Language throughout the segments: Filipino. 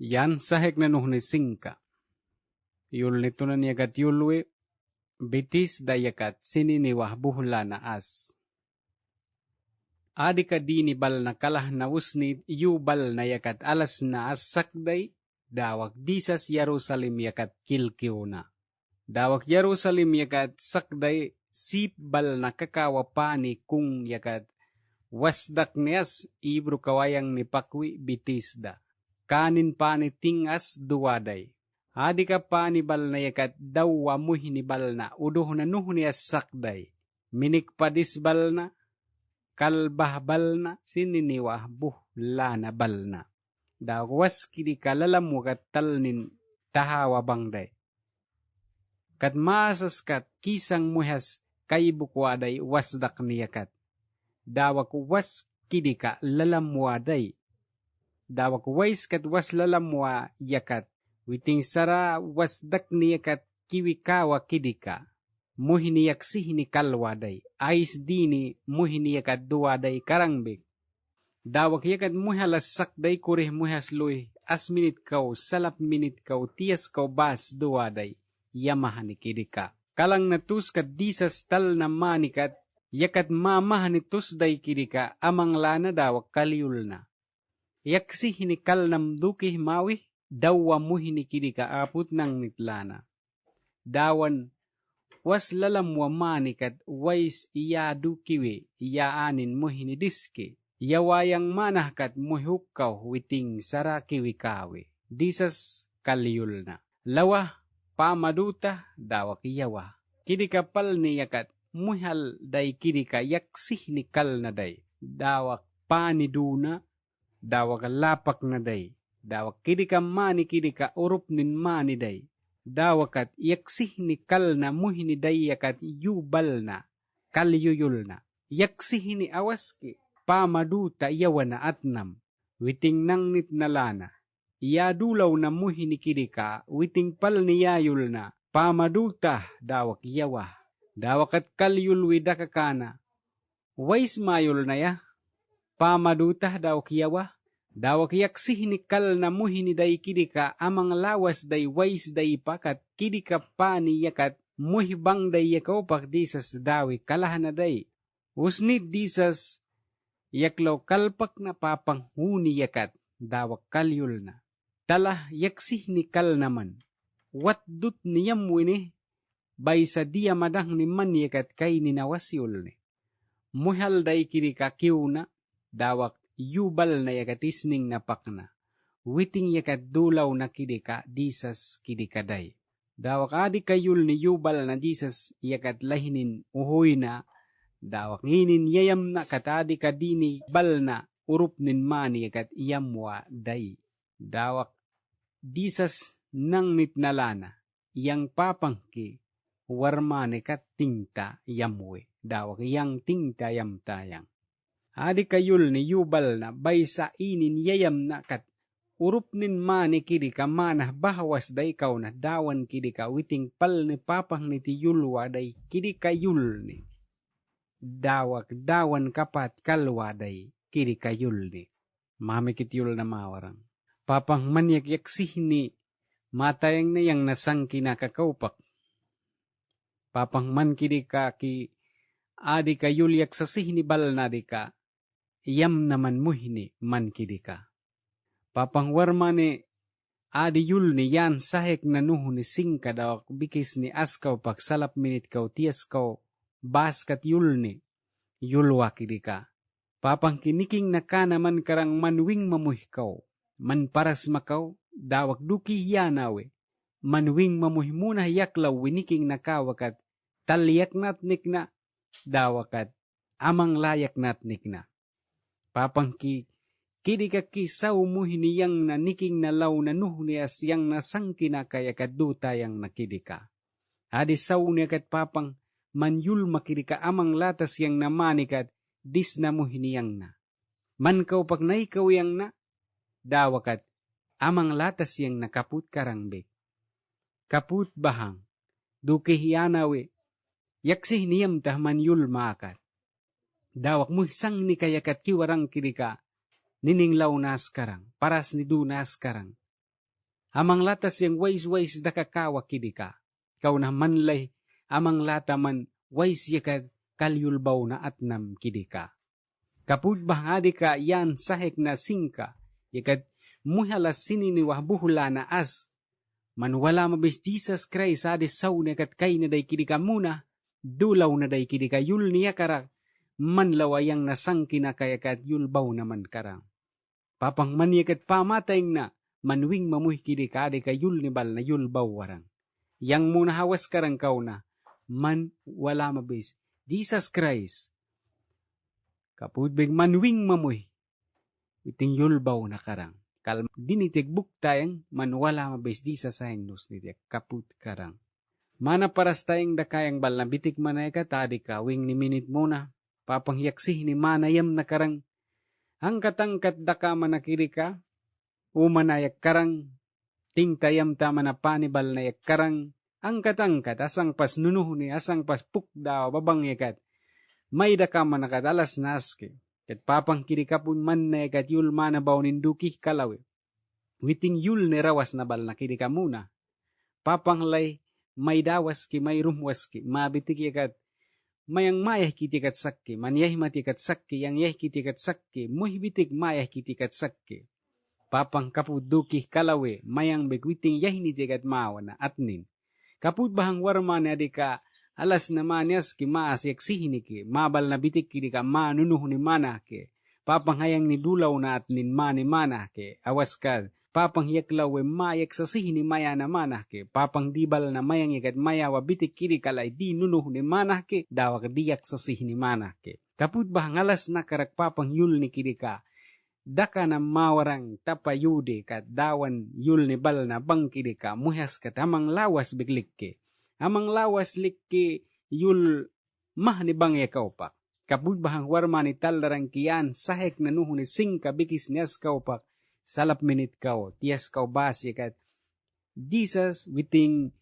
Yan sahek na nuh ni singka. Yul nito na niyagat yulwe, bitis dayakat sininiwah buhula na as. Adi ka di ni bal na kalah na usnit yubal na yakat alas na as sakday, dawak disas Yerusalem yakat kilkiw na. Dawak Yerusalem yakat sakday sip bal na kakawa pani kung yakat wasdak nias ibru kawayang ni pakwi bitisda. Kanin pani tingas duwaday. Adi ka pani bal na yakat dawa muhi ni bal na uduh na nuh nias sakday. Minik padis bal na. Kalbah bal na sininiwah buhla na bal na. Dawas kidi kalalam wakat talnin tahawa bangday. Kat masas kat kisang muhas kaibukwaday wasdak niyakat. Dawak was kidi ka lalamwaday. Dawak wais kat was lalamwa yakat. Witing sara wasdak niyakat kiwikawa kidi ka. Muhiniyaksih ni kalwaday, ais dini muhiniyakat duwaday karangbik. Dawak yakat muhalas sakday kurih muhas luy, asminit kau, salap minit kau, tias kau bas duwaday, yamahani kidika. Kalang natus kat disas tal na manikat, yakat mamahani tusday kidika, amang lana dawak kaliul na. Yaksih ni kalnam dukih mawih, dawa muhini kidika aput nang nitlana. Dawan, was lalam wa manikat wais iyadu kiwi iyaanin mo hinidiske. Yawayang manahkat muhukaw witing sara kiwi kawi. Disas kaliyul na. Lawa pamaduta dawak iyawa. Kidikapal niyakat muhal day kidika yaksih ni kal na day. Dawak paniduna, dawak lapak na day. Dawak kidika mani kidika urup nin mani day. Dawakat yaksih ni kal na muhini dayakat yubal na kalyuyul na. Yaksih ni awaski pamaduta iyawa na atnam. Witing nang nit nalana. Iyadulaw na muhini kidika witing pal niyayul na. Pamaduta dawak iyawa. Dawakat kalyul widakakana. Wais mayul na ya. Pamaduta dawak iyawa. Dawak yaksih ni kal na muhini day kidika amang lawas day wais day pakat kidika pani yakat muhibang day yakaw pak disas dawi kalah na day. Usnit disas yaklaw kalpak na papang huni yakat dawak kalyul na. Talah yaksih ni kal naman. Watdut niyam wini bay sa diya madang ni man yakat kay ninawasyul ni. Muhal day kidika kiw na dawak yubal na yakatisning napakna. Witing yakat dulaw na kidika disas kidikaday. Dawak adi kayul ni yubal na disas yakat lahinin uhoy na. Dawak nginin yayam na katadi kadini bal na urup nin mani yakat iyamwa day. Dawak disas nang nitnalana. Yang papangki warmane kat tingta yamwe. Dawak yang tingta yam tayang. Adi kayul ni yubal na baysa inin yayam na kat urup nin mani kidika manah bahawas day kaw na dawan kidika witing pal ni papang ni ti yulwa day kidika yul ni. Dawak dawan kapat kalwa day kidika yul ni. Mamikit yul na mawarang. Papang manyak yaksih ni matayang na yang nasang kinakakaupak. Papang man kidika ki adi kayul yaksasih ni bal na dika. Iyam naman muhini man kidika. Papang warmane adi yul ni yan sahek na nuhu ni singka dawak bikis ni askaw pagsalap minit kaw tias kaw baskat yul ni yulwa kidika. Papang kiniking na ka naman karang manwing mamuh kaw. Man paras makaw dawak duki yanawe. Manwing mamuh muna yaklaw winiking na kawakat talyak natnik na dawakat amang layak natnik na. Papang kidika kisaw mo hiniyang na niking na law na nuhnias yang nasangki na kaya kaduta yang nakidika. Adi saw niya kat papang manyul makidika amang latas yang namanikat dis na mo hiniyang na. Man kaw pag naikaw yang na, dawakat amang latas yang nakaput karangbek. Kaput bahang, dukihiyanawe, yaksih niyam tah manyul makat. Dawak mo sang ni kayakat kiwarang kidika, nininglaw na askarang, paras ni do na askarang. Amang latas yang wais da kakawa kidika. Kau na manlay amang lata man wais yakat kalyulbaw na atnam kidika. Kapud bahadi ka yan sahek na singka yakat muhalas sininiwah buhula na as. Man wala mabis Jesus Christ adi saw nakat kay na day kidika muna. Dulaw na day kidika yul niya karak. Manlawayang nasangki na kayakat yulbaw naman karang. Papang maniyakat pamatayng na manwing mamuhi kidika adi ka yul nibal na yulbaw warang. Yang muna hawas karang kau na man wala mabis Jesus Christ. Kapudbig manwing mamuhi iting yulbaw na karang. Kal dinitig buktayang man wala mabis di sa sayang nos nitiyak kaput karang. Mana paras tayang dakayang bal na bitik manay ka tadi ka wing ni minute muna. Papangyaksih ni manayam na karang. Ang katangkat daka manakiri ka. Umanayak karang. Tingtayam tama na panibal na yak karang. Ang katangkat asang pas nunuh ni asang pas pukdaw babang yakat. May daka manakat alas naske. Kat papang kiri ka pun man na yakat yul manabaw nindukih kalawe. Witing yul ni rawas na bal na kiri ka muna. Papang lay may dawas ki may rumwas ki. Mabitik yakat. Mayang mayah kitikat sakki, man yah matikat sakki, yang yah kitikat sakki, muhibitik mayah kitikat sakki. Papang kapud dukih kalawe, mayang begwiting yah nitikat mawana atnin. Kapud bahang warma na adika, alas na manyas ki maas yaksihini ki, mabal na bitik ki dika manunuh ni manah ki. Papang hayang ni dulaw na atnin mani manah ki, awas ka. Papang yaklawe mayak sasih ni maya na manah ke. Papang dibal na mayang yakat maya wabitik kiri kalay di nunuh ni manah ke. Dawak diyak sasih ni manah ke. Kaput bah ngalas na karak papang yul ni kiri ka. Daka na mawarang tapayude kat dawan yul ni bal na bang kiri ka. Muhas kat amang lawas biglik ke. Amang lawas lik ke yul mah ni bang yakaw pa. Kaput bahang warma ni taldarang kiyan sahek na nuhu ni singka bikis niyas kaw pa. Salap minit kau, tias kau bas yakat. Jesus witing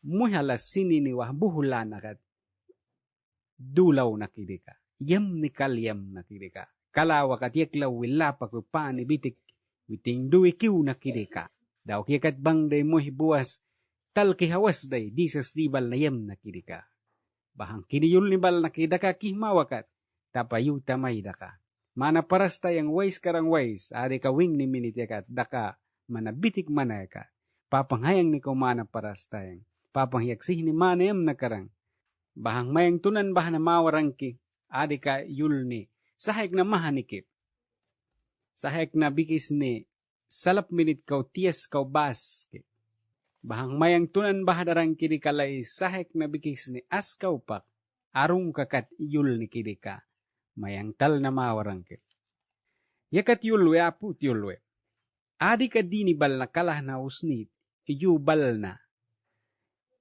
muhalas sininiwah buhulan akat. Dulaw na kidika. Yam ni kalyam na kidika. Kalawa kat yaklaw wilapa ko pani bitik. Witing duwi kiw na kidika. Daw kiyakat bang day muhi buwas. Tal kihawas day Jesus dibal na yam na kidika. Bahang kiniyul ni bal na kidaka kihmawakat. Tapayu tamay daka. Mana paras tayang wais karang wais, adi ka wing ni minit yakat, daka manabitik mana yakat. Papanghayang ni ko mana paras tayang. Papangyaksih ni manayam na karang. Bahang mayang tunan bah na mawarang ki, adi ka yul ni. Sahek na mahanikip. Sahek na bikis ni, salap minit kau tias kau bas ki. Bahang mayang tunan bah darang kiri kalay, sahek na bikis ni as kau pak, arung kakat yul ni kiri ka. Mayang tal na mawarang ke. Yakat yulwe aput yulwe. Adi ka dini bal na kalah na usnit. Iyu bal na.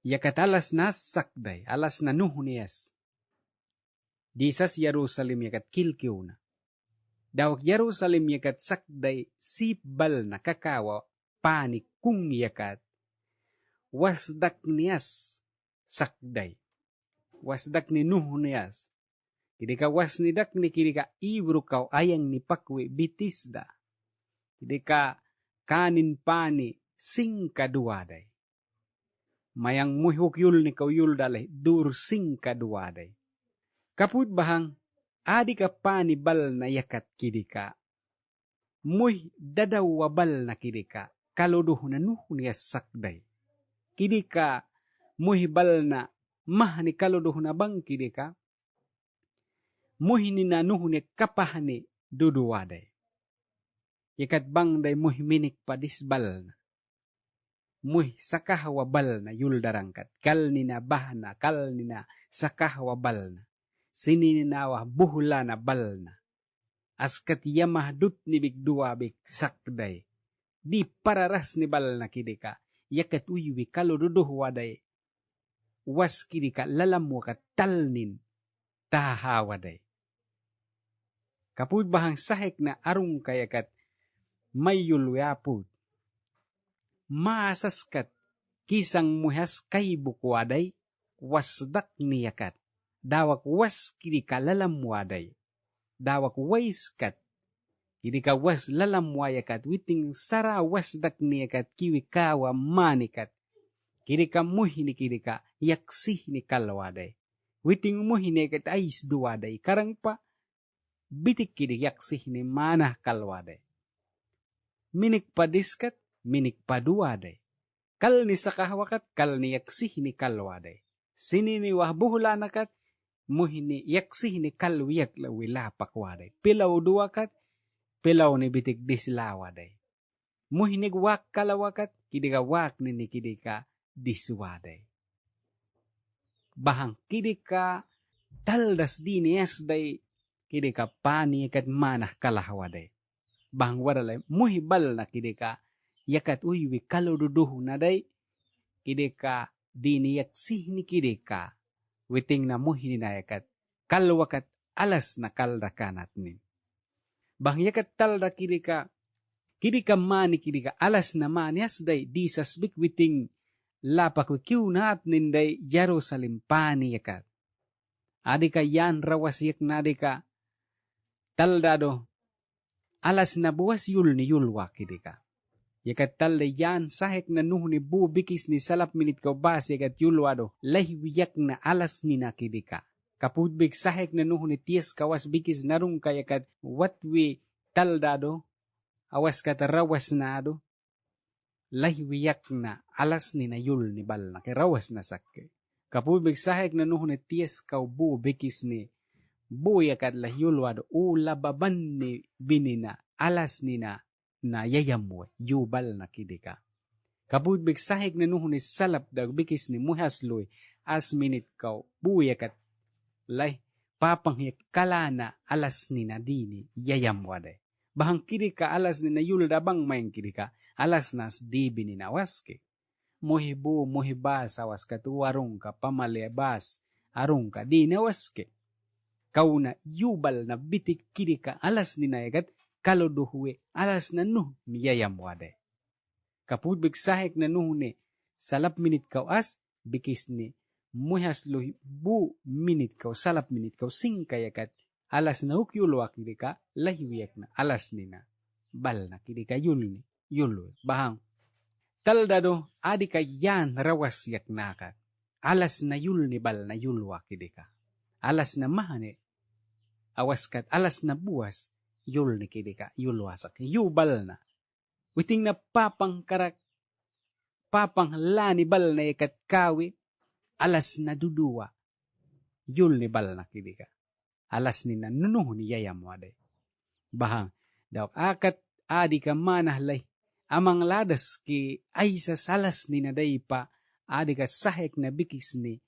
Yakat alas na sakday. Alas na nuhuniyas. Di sa Jerusalem yakat kilkiw na. Dawak Jerusalem yakat sakday sip bal na kakawa panik kung yakat. Wasdak niyas sakday. Wasdak ni nuhuniyas. Kidi ka was ni dak ni kidi ka ibro kaw ayang ni pakwe bitisda. Kidi ka kanin pani sing kaduaday. Mayang muhuk yul ni kaw yul dalay dur sing kaduaday. Kaput bahang adi ka pani bal na yakat kidi ka. Muh dadaw wabal na kidi ka. Kaluduh na nuh niya sakday. Kidi ka muh bal na mah ni kaluduh na bang kidi ka. Muhini na nuhuni kapahani duduwaday. Ikat bang day muhiminik padisbal na. Muh sakahawabal na yuldarangkat. Kal nina bahna, kal nina sakahawabal na. Sinininawa buhula na bal na. Askat yamah dut ni bigdua big sakday. Di pararas ni bal na kidika. Yakat uywi kalududuwaday. Was kidika lalamwa ka talnin tahawaday. Kapud bahang sahek na arung kayakat may yulwapud. Maasaskat kisang muhas kay bukwaday wasdak niyakat. Dawak was kiri kalalamwaday. Dawak waiskat Kidika was lalamwayakat, witing sara was dakniyakat, kiwikawa manikat. Kidika muhini kidika, yaksih ni kalwaday. Witing muhini kat ais duwaday, karang pa, bitik kidik yaksih ni manah kalwaday. Minik padiskat, minik paduwaday. Kal ni sakahwakat, kal ni yaksih ni kalwaday. Sini ni wahbuhulanakat, muhini yaksih ni kalwiyak lawilapak-waday. Pilaw duwakat, pilaw ni bitik dislawaday. Muhinig wak kalawakat, kidika wak ni kidika diswaday. Bahang kidika taldas diniyas day, kidika paniyakat manah kalahwaday. Bahang wadalay, muhibal na kidika, yakat uywi kalududuh na day, kidika diniyaksih ni kidika, witing na muhininayakat, kalwakat alas na kaldakanat nin. Bahang yakat talda kidika mani kidika alas na manias day di sasbik witing lapak wikiunat ninday Jerusalem pani yakat. Adika yan rawasyak na adika taldado alas na buwas yul ni yulwa kidika. Yakat talda yan sahek na nuh ni bubikis ni salap minit kau bas yakat yulwado lahwiyak na alas ni na kidika. Kapudbik sahek na nuh ni tias kawas bikis narung kayakat watwi taldado awas kata rawas na ado lahwiyak na alas ni na yul ni bal na kay rawas na sakke. Kapudbik sahek na nuh ni tias kau bubikis ni buyakat lahyulwado ulababan ni binina alas ni na yayamwe yubal na kidika. Kapudbik sahek na nuh ni salap dag bikis ni muhasloy as minit kau buyakat lay papangyak kalana alas ni na dini yayamwade. Bahang kidika alas ni na yuldabang maing kidika alas nas dibi ni nawaske. Muhibu muhibas awas katu arung ka pamalebas arung ka di nawaske. Kau na yubal na bitik kidika alas ni nayagat kaloduhwe alas na nuh ni yayamwade. Kapudbik sahek na nuh ni salap minit kau as bikis ni muhas lohi bu minit kau salap minit kau sing kayakat alas na ukyulwa kidika lahiwiyak na alas ni na bal na kidika yulni yulwe. Bahang taldado adika yan rawas yak nakat alas na yulni bal na yulwa kidika. Alas na mahane awaskat alas na buwas yulni kidika yulwasak yubal na. Witing na papang lani bal na yakat kawi alas na duduwa yul ni bal na kidika. Alas ni na nunuh ni yayamwade. Bahang daw akat adi ka manahlay amang ladas ki ay sa salas ni na day pa adi ka sahek na bikis ni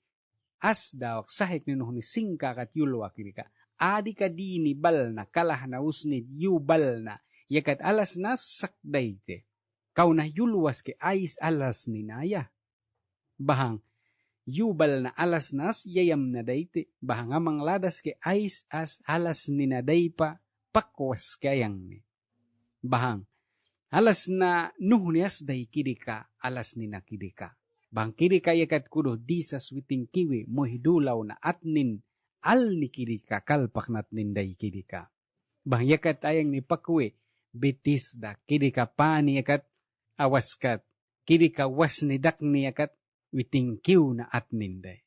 as daw sahek ni nuh ni singka kat yulwa kidika. Adi ka di ni bal na kalah na usnid yubal na yakat alas na sakday te. Kau na yulwas ki ais alas ni naya. Bahang yubal na alas nas yayam na dayti. Bahang amang ladas ke ais as alas ni na day pa pakwas kayang ni. Bahang alas na nuh ni as day kidika alas ni na kidika. Bahang kidika yakat kudo disas witing kiwi mohidulaw na atnin al ni kidika kalpak natnin day kidika. Bahang yakat ayang ni pakwe bitis da kidika pani yakat awaskat kidika was ni dak ni yakat witing kiw na atnin day.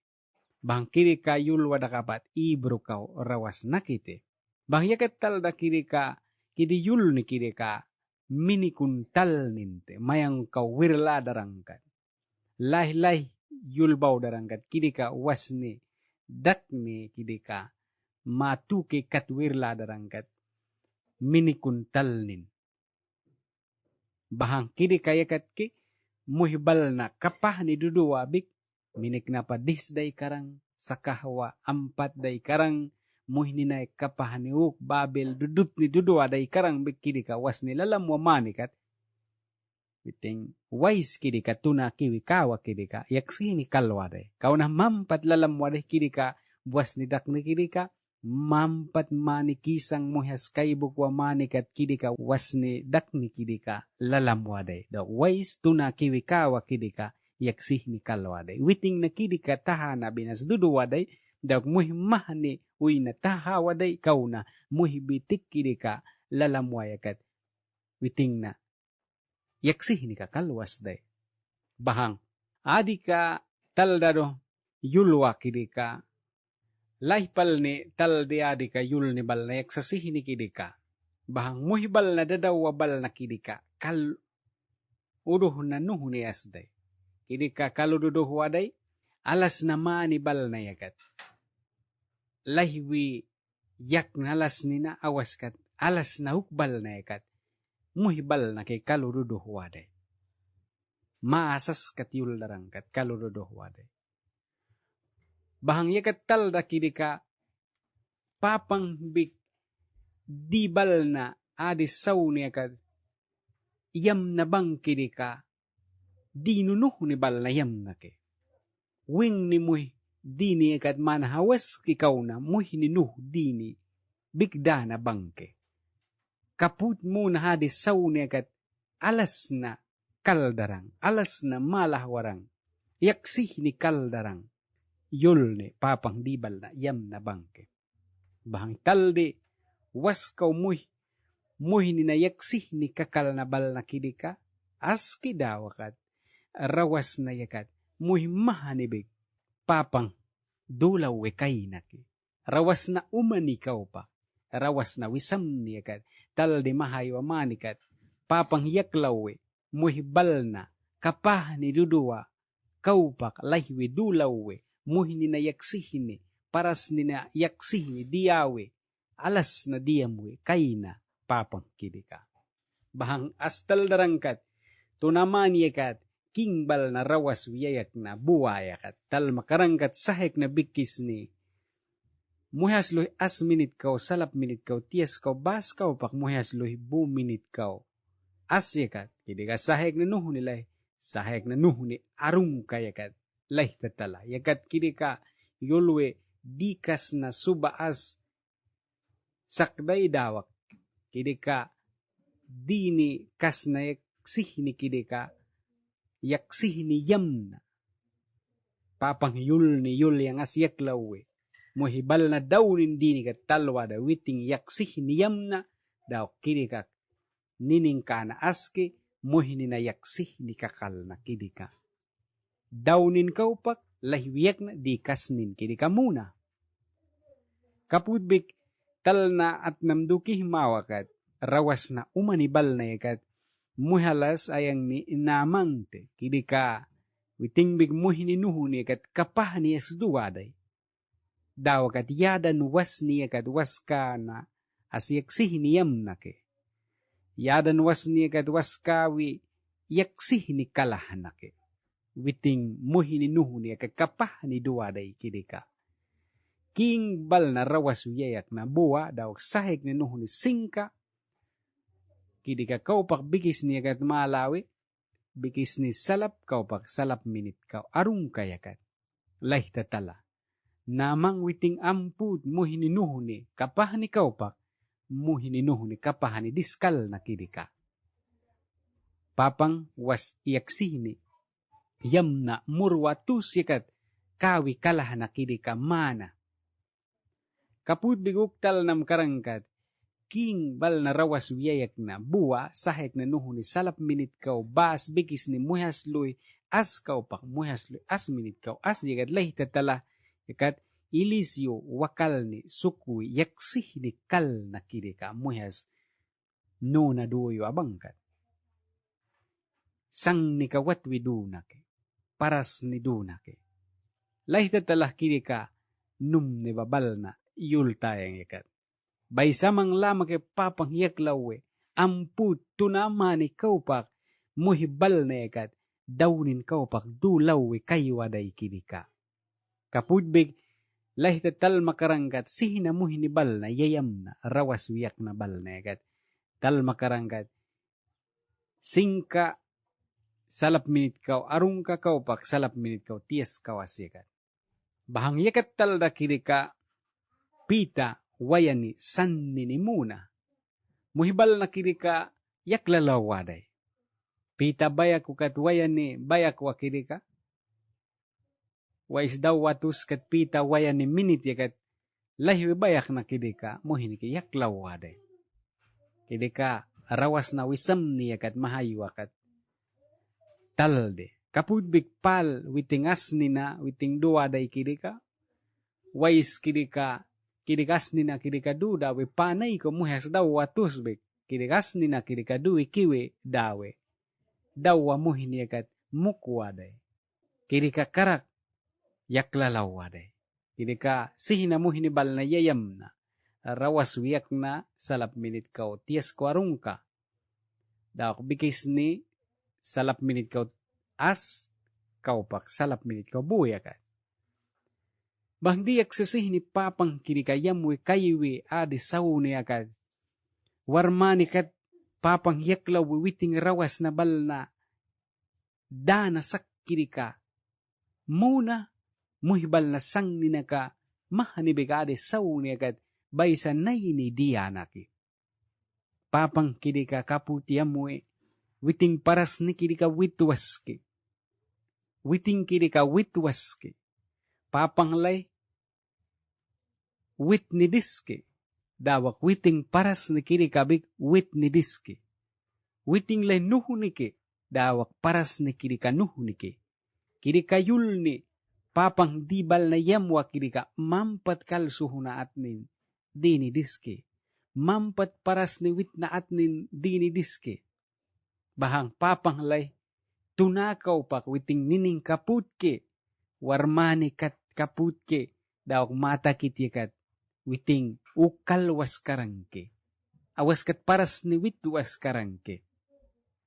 Bang kiri ka yulwa da kapat ibro kaw rawas nakite. Bang yakat tal da kiri yul ni kiri ka minikuntal ninte mayang kaw wirla darangkat. Lahi yulbaw darangkat kiri ka was ni dak ni kiri ka matuke kat wirla darangkat minikuntal nin. Bahang kiri ka yakat ki muhibal na kapah ni duduwa bik minik na padis day karang sakahwa ampat day karang muhninay kapah ni uk babel dudut ni duduwa day karang bik kidika was nilalam wa manikat biting wais kidika tuna kiwi kawa kidika yaksini kalwa day kau na mampat lalam waday kidika buwas ni dak ni kidika mampat manikisang muhas kaibuk wa manikat kidika was ni dak ni kidika lalam waday. Da wais tuna kiwi kawa kidika yaksih ni kalwaday. Witing na kidika taha na binas dudu waday da muhimah ni uy na taha waday kau na muhibitik kidika lalamway kat witing na yaksih ni ka kalwas day. Bahang adi ka taldado yulwa kidi ka lahipal ni talde adi ka yul ni bal na yaksasih ni kidi ka. Bahang muhibal na dadawabal na kidi ka kal uduh na nuh ni asday. Kidi ka kalududuh waday alas na manibal na yakat. Lahwi yak na alas ni na awas kat alas na hukbal na yakat. Muhibal na kay kalududuh waday. Maasas kat yul darang kat kalududuh waday. Bahang yakat talda kidi ka papang big dibal na adis saw niya kat yam na bang kidi ka di nunuh ni bal na yam na ke. Wing ni muh di ni kat manhawas kikaw na muh ni nuh di ni bigda na bangke. Kaput mo na hadis saw niya kat alas na kaldarang, alas na malahwarang, yaksih ni kaldarang, yul ni papang dibal na yam na bangke. Bahang talde was kaw muh ni na yaksih ni kakal na bal na kidika, aski dawakat, rawas na yakat, muh mahanibig, papang dulaw we kainaki. Rawas na umanikaw pa, rawas na wisam ni yakat, talde mahayo manikat, papang yaklaw we, muh bal na, kapah ni dudua, kaupak lahwi dulaw we, muh ni na yaksih ni, paras ni na yaksih ni diyawe, alas na diyamwe, kaina, papang kidika. Bahang astal darangkat, tunaman yakat, kingbal na rawas wiyayak na buwayakat, tal makarangkat sahek na bikis ni, muhas loy as minit kaw, salap minit kaw, tiyas kaw, bas kaw, pak muhas loy bu minit kaw, as yakat, kidika sahek na nuh nilay, sahek na nuh ni arung kayakat, lay tatala, yakat kidika, yulwe, dikas na subaas, sakday dawak, kidika, dini kas na yaksih ni kidika, yaksih ni yam na, papang yul ni yul yang asyak lawe, muhibal na daw nindini ka talwa da witing yaksih ni yam na, daw kidika, nining ka na aske, muhini na yaksih ni kakal na kidika. Daw nin kaupak, lahwiyak na di kasnin kidika muna. Kapudbik, tal na at namduki himawakat, rawas na umanibal na yakat, muhalas ayang ni inamante, kidika, witingbig muhini nuhu ni yakat, kapah ni yasduwaday. Dawakat yadan was ni yakat, was ka na, asyaksih ni yam na ke. Yadan was ni yakat, was kawi, yaksih ni kalah na ke. Witing muhini nuhu ni yakat, kapah ni duwaday, kidika. King bal na rawas uyayak na buwa, dawak sahig ni nuhu ni singka, kidika kaupak bikis ni yakat malawi, bikis ni salap kaupak salap minit kau arung kayakat. Laih tatala. Namang witing amput muhini nuhu ni kapah ni kaupak, muhini nuhu ni kapah ni diskal na kidika. Papang was iyaksih ni, yam na murwatus yakat, kawi kalah na kidika mana. Kaput biguktal nam karangkat, king bal na rawas wiyayak na buwa, sahek na nuhu ni salap minit kau, bas bikis ni muhas luy, as kau pak muhas luy, as minit kau, as yakat lahi tatala, yakat ilisyo wakal ni sukui, yaksih ni kal na kidika, muhas no na duyo abangkat. Sang ni kawat widunake, paras ni dunake. Lahi tatala kidika, num ni babal na, yul tayang yakat. Bay samang lama ke papang yaklawe, amput tunamani kaupak, muhibal na yakat, dawnin kaupak dulawe kaywaday kidika. Kapudbig, lahi tatal makarangkat, sihina muhinibal na yayam na, rawas wiyak na bal na yakat. Tal makarangkat, singka, salap minit kau, arung ka kaupak, salap minit kau, tiyas kawas yakat. Bahang yakat talda kidika, pita, wayani, sanni ni muna. Muhibal na kidika, yaklalawaday. Pita bayak ukat wayani, bayak wa kidika. Wais daw watus kat pita wayani minit yakat, lahiwi bayak na kidika, muhini ki yaklawaday. Kidi ka rawas na wisam niya kat mahayo kat talde. Kapud bigpal witing asni na witing dua day kidi ka. Wais kidi ka kidikas ni na kidi ka du dawe panay ko muhes daw watus big. Kidikas ni na kidi ka du ikiwe dawe. Dawa muhin niya kat mukwa day. Kidi ka karak yaklalawa day. Kidi ka sihina muhin bal na yayam na. Rawas wiyak na salap minit kau tias kwarung ka. Daw bikis ni salap minit kau as kau pak salap minit kau buya ka. Bang diyak sisih ni papang kini kayam we kaywe adi saw ni akad. Warmani kat papang yaklaw witing rawas na bal na dana sak kini ka. Muna muhibal na sang ni naka mahanibig adi saw ni akad. Baysa nay ni diyanaki. Papang kini ka kaputiyam we witing paras ni kini ka witwaski. Witing kini ka witwaski. Papang lay wit ni diski. Dawak witing paras ni kini kabik wit ni diski. Witing lay nuhu ni ki. Dawak paras ni kini ka nuhu ni ki. Kini kayul ni papang dibal na yamwa kini ka mampat kalsuho na atnin dini diski. Mampat paras ni wit na atnin dini diski. Bahang papang lay tunakaw pak witing nining kaput ki. Warmani kat kaput ki. Dawak mata kiti kat. Witing ukal was karangke. Awas kat paras ni wit was karangke.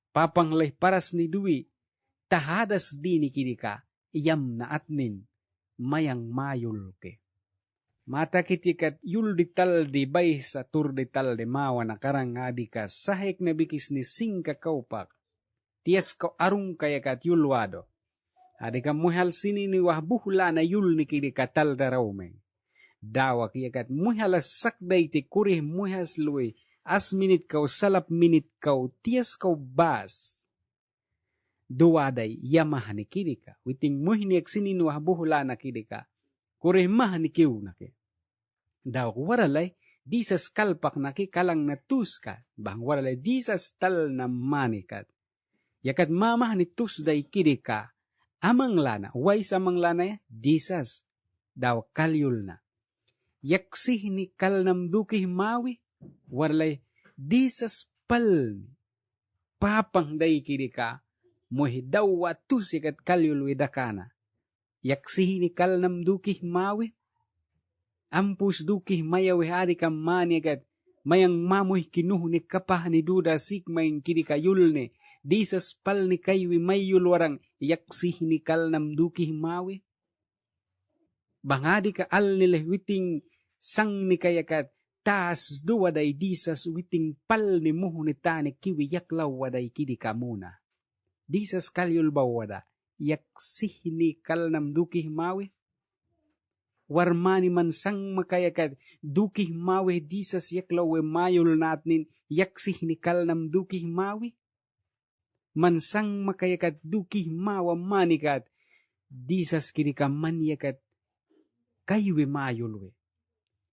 Papang lay paras ni duwi. Tahadas dini kini ka. Iyam na atnin. Mayang mayul ke. Mata kiti kat yul dital di bay sa tur dital di mawa na karang adi ka. Sahek na bikis ni singka kaupak. Tias ko arung kaya kat yulwado. Adi ka muhal sini ni wahbuhla na yul ni kini katal darawmeng. Dawa kaya kat muhal sakday ti kurih muhas luwi. As minit kau salap minit kau tias kau bas. Duwaday yamah ni kini ka. Witing muhiniak sini ni wahbuhla na kini ka. Kurih mah ni kiw na ki. Daw waralay disas kalpak na ki kalang natus ka. Bang waralay disas tal na manikat. Yakat mamah ni tusday kini ka. Amang lana, wais amang lana ya, disas, daw kalyul na. Yaksih ni kalnamdukih mawi, warlay, disas pal, papang day kiri ka, mohi daw watus yakat kalyul widakana. Yaksih ni kalnamdukih mawi, ampus dukih mayawi hari ka mani yakat, mayang mamuh kinuh ni kapah ni duda sikmain kiri ka yulne, disas pal ni kaywi mayul warang, yaksih ni kalnamdukih mawi. Bangadi ka al nileh witing sang ni kayakat taas duwaday disas witing pal ni muhu ni tani kiwi yaklaw waday kidi kamuna. Disas kalyul bawada yaksih ni kalnamdukih mawi. Warmani man sang makayakat dukih mawi disas yaklaw we mayul natnin yaksih ni kalnamdukih mawi. Mansang makayakat dukih mawa manikat disas kini ka manyakat kaywe mayulwe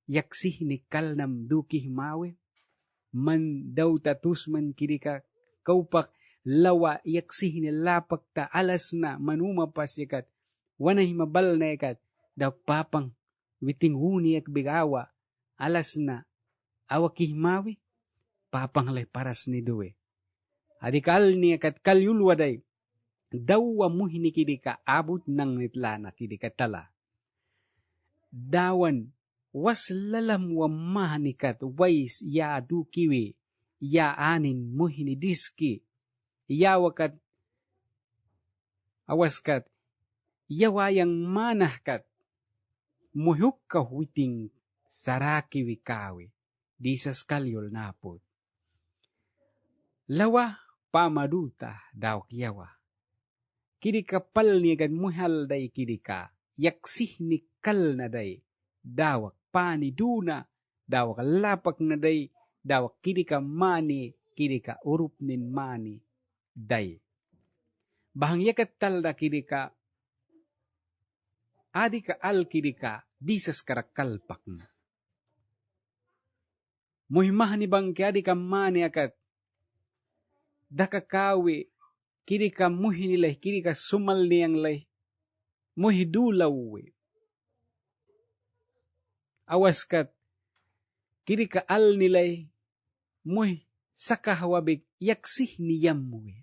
yaksih ni kalnam dukih mawe man daw tatus man kini ka kaupak lawa yaksih ni lapak ta alas na manumapas yakat wanay mabal na yakat daw papang witing huni yak bigawa alas na awakih mawe papang lay paras ni duwe. Adikal niya kat kalyulwaday, dawa muhini kidi ka abot ng nitlana kidi ka tala. Dawan, was lalam wa mahanikat, wais ya dukiwi, ya anin muhini diski, ya wakat, awaskat, yawayang manahkat, muhuk ka huiting sarakiwi kawi, disas kalyul napot. Lawa, pamaduta daw kiyawa. Kidi kapal ni agad muhal day kidi ka. Yaksih ni kal na day. Dawak pani duna. Dawak lapak na day. Dawak kidi ka mani. Kidi ka urup nin mani day. Bahang yakat talda kidi ka. Adi ka al kidi ka. Disas karakalpak na. muhimah ni bangke adi ka mani akat dakakawi kiri ka muhi nilay kiri ka sumal niyang lay muhi dulawi awas kat kiri ka al nilay muhi sakahawabig yaksih niyamwi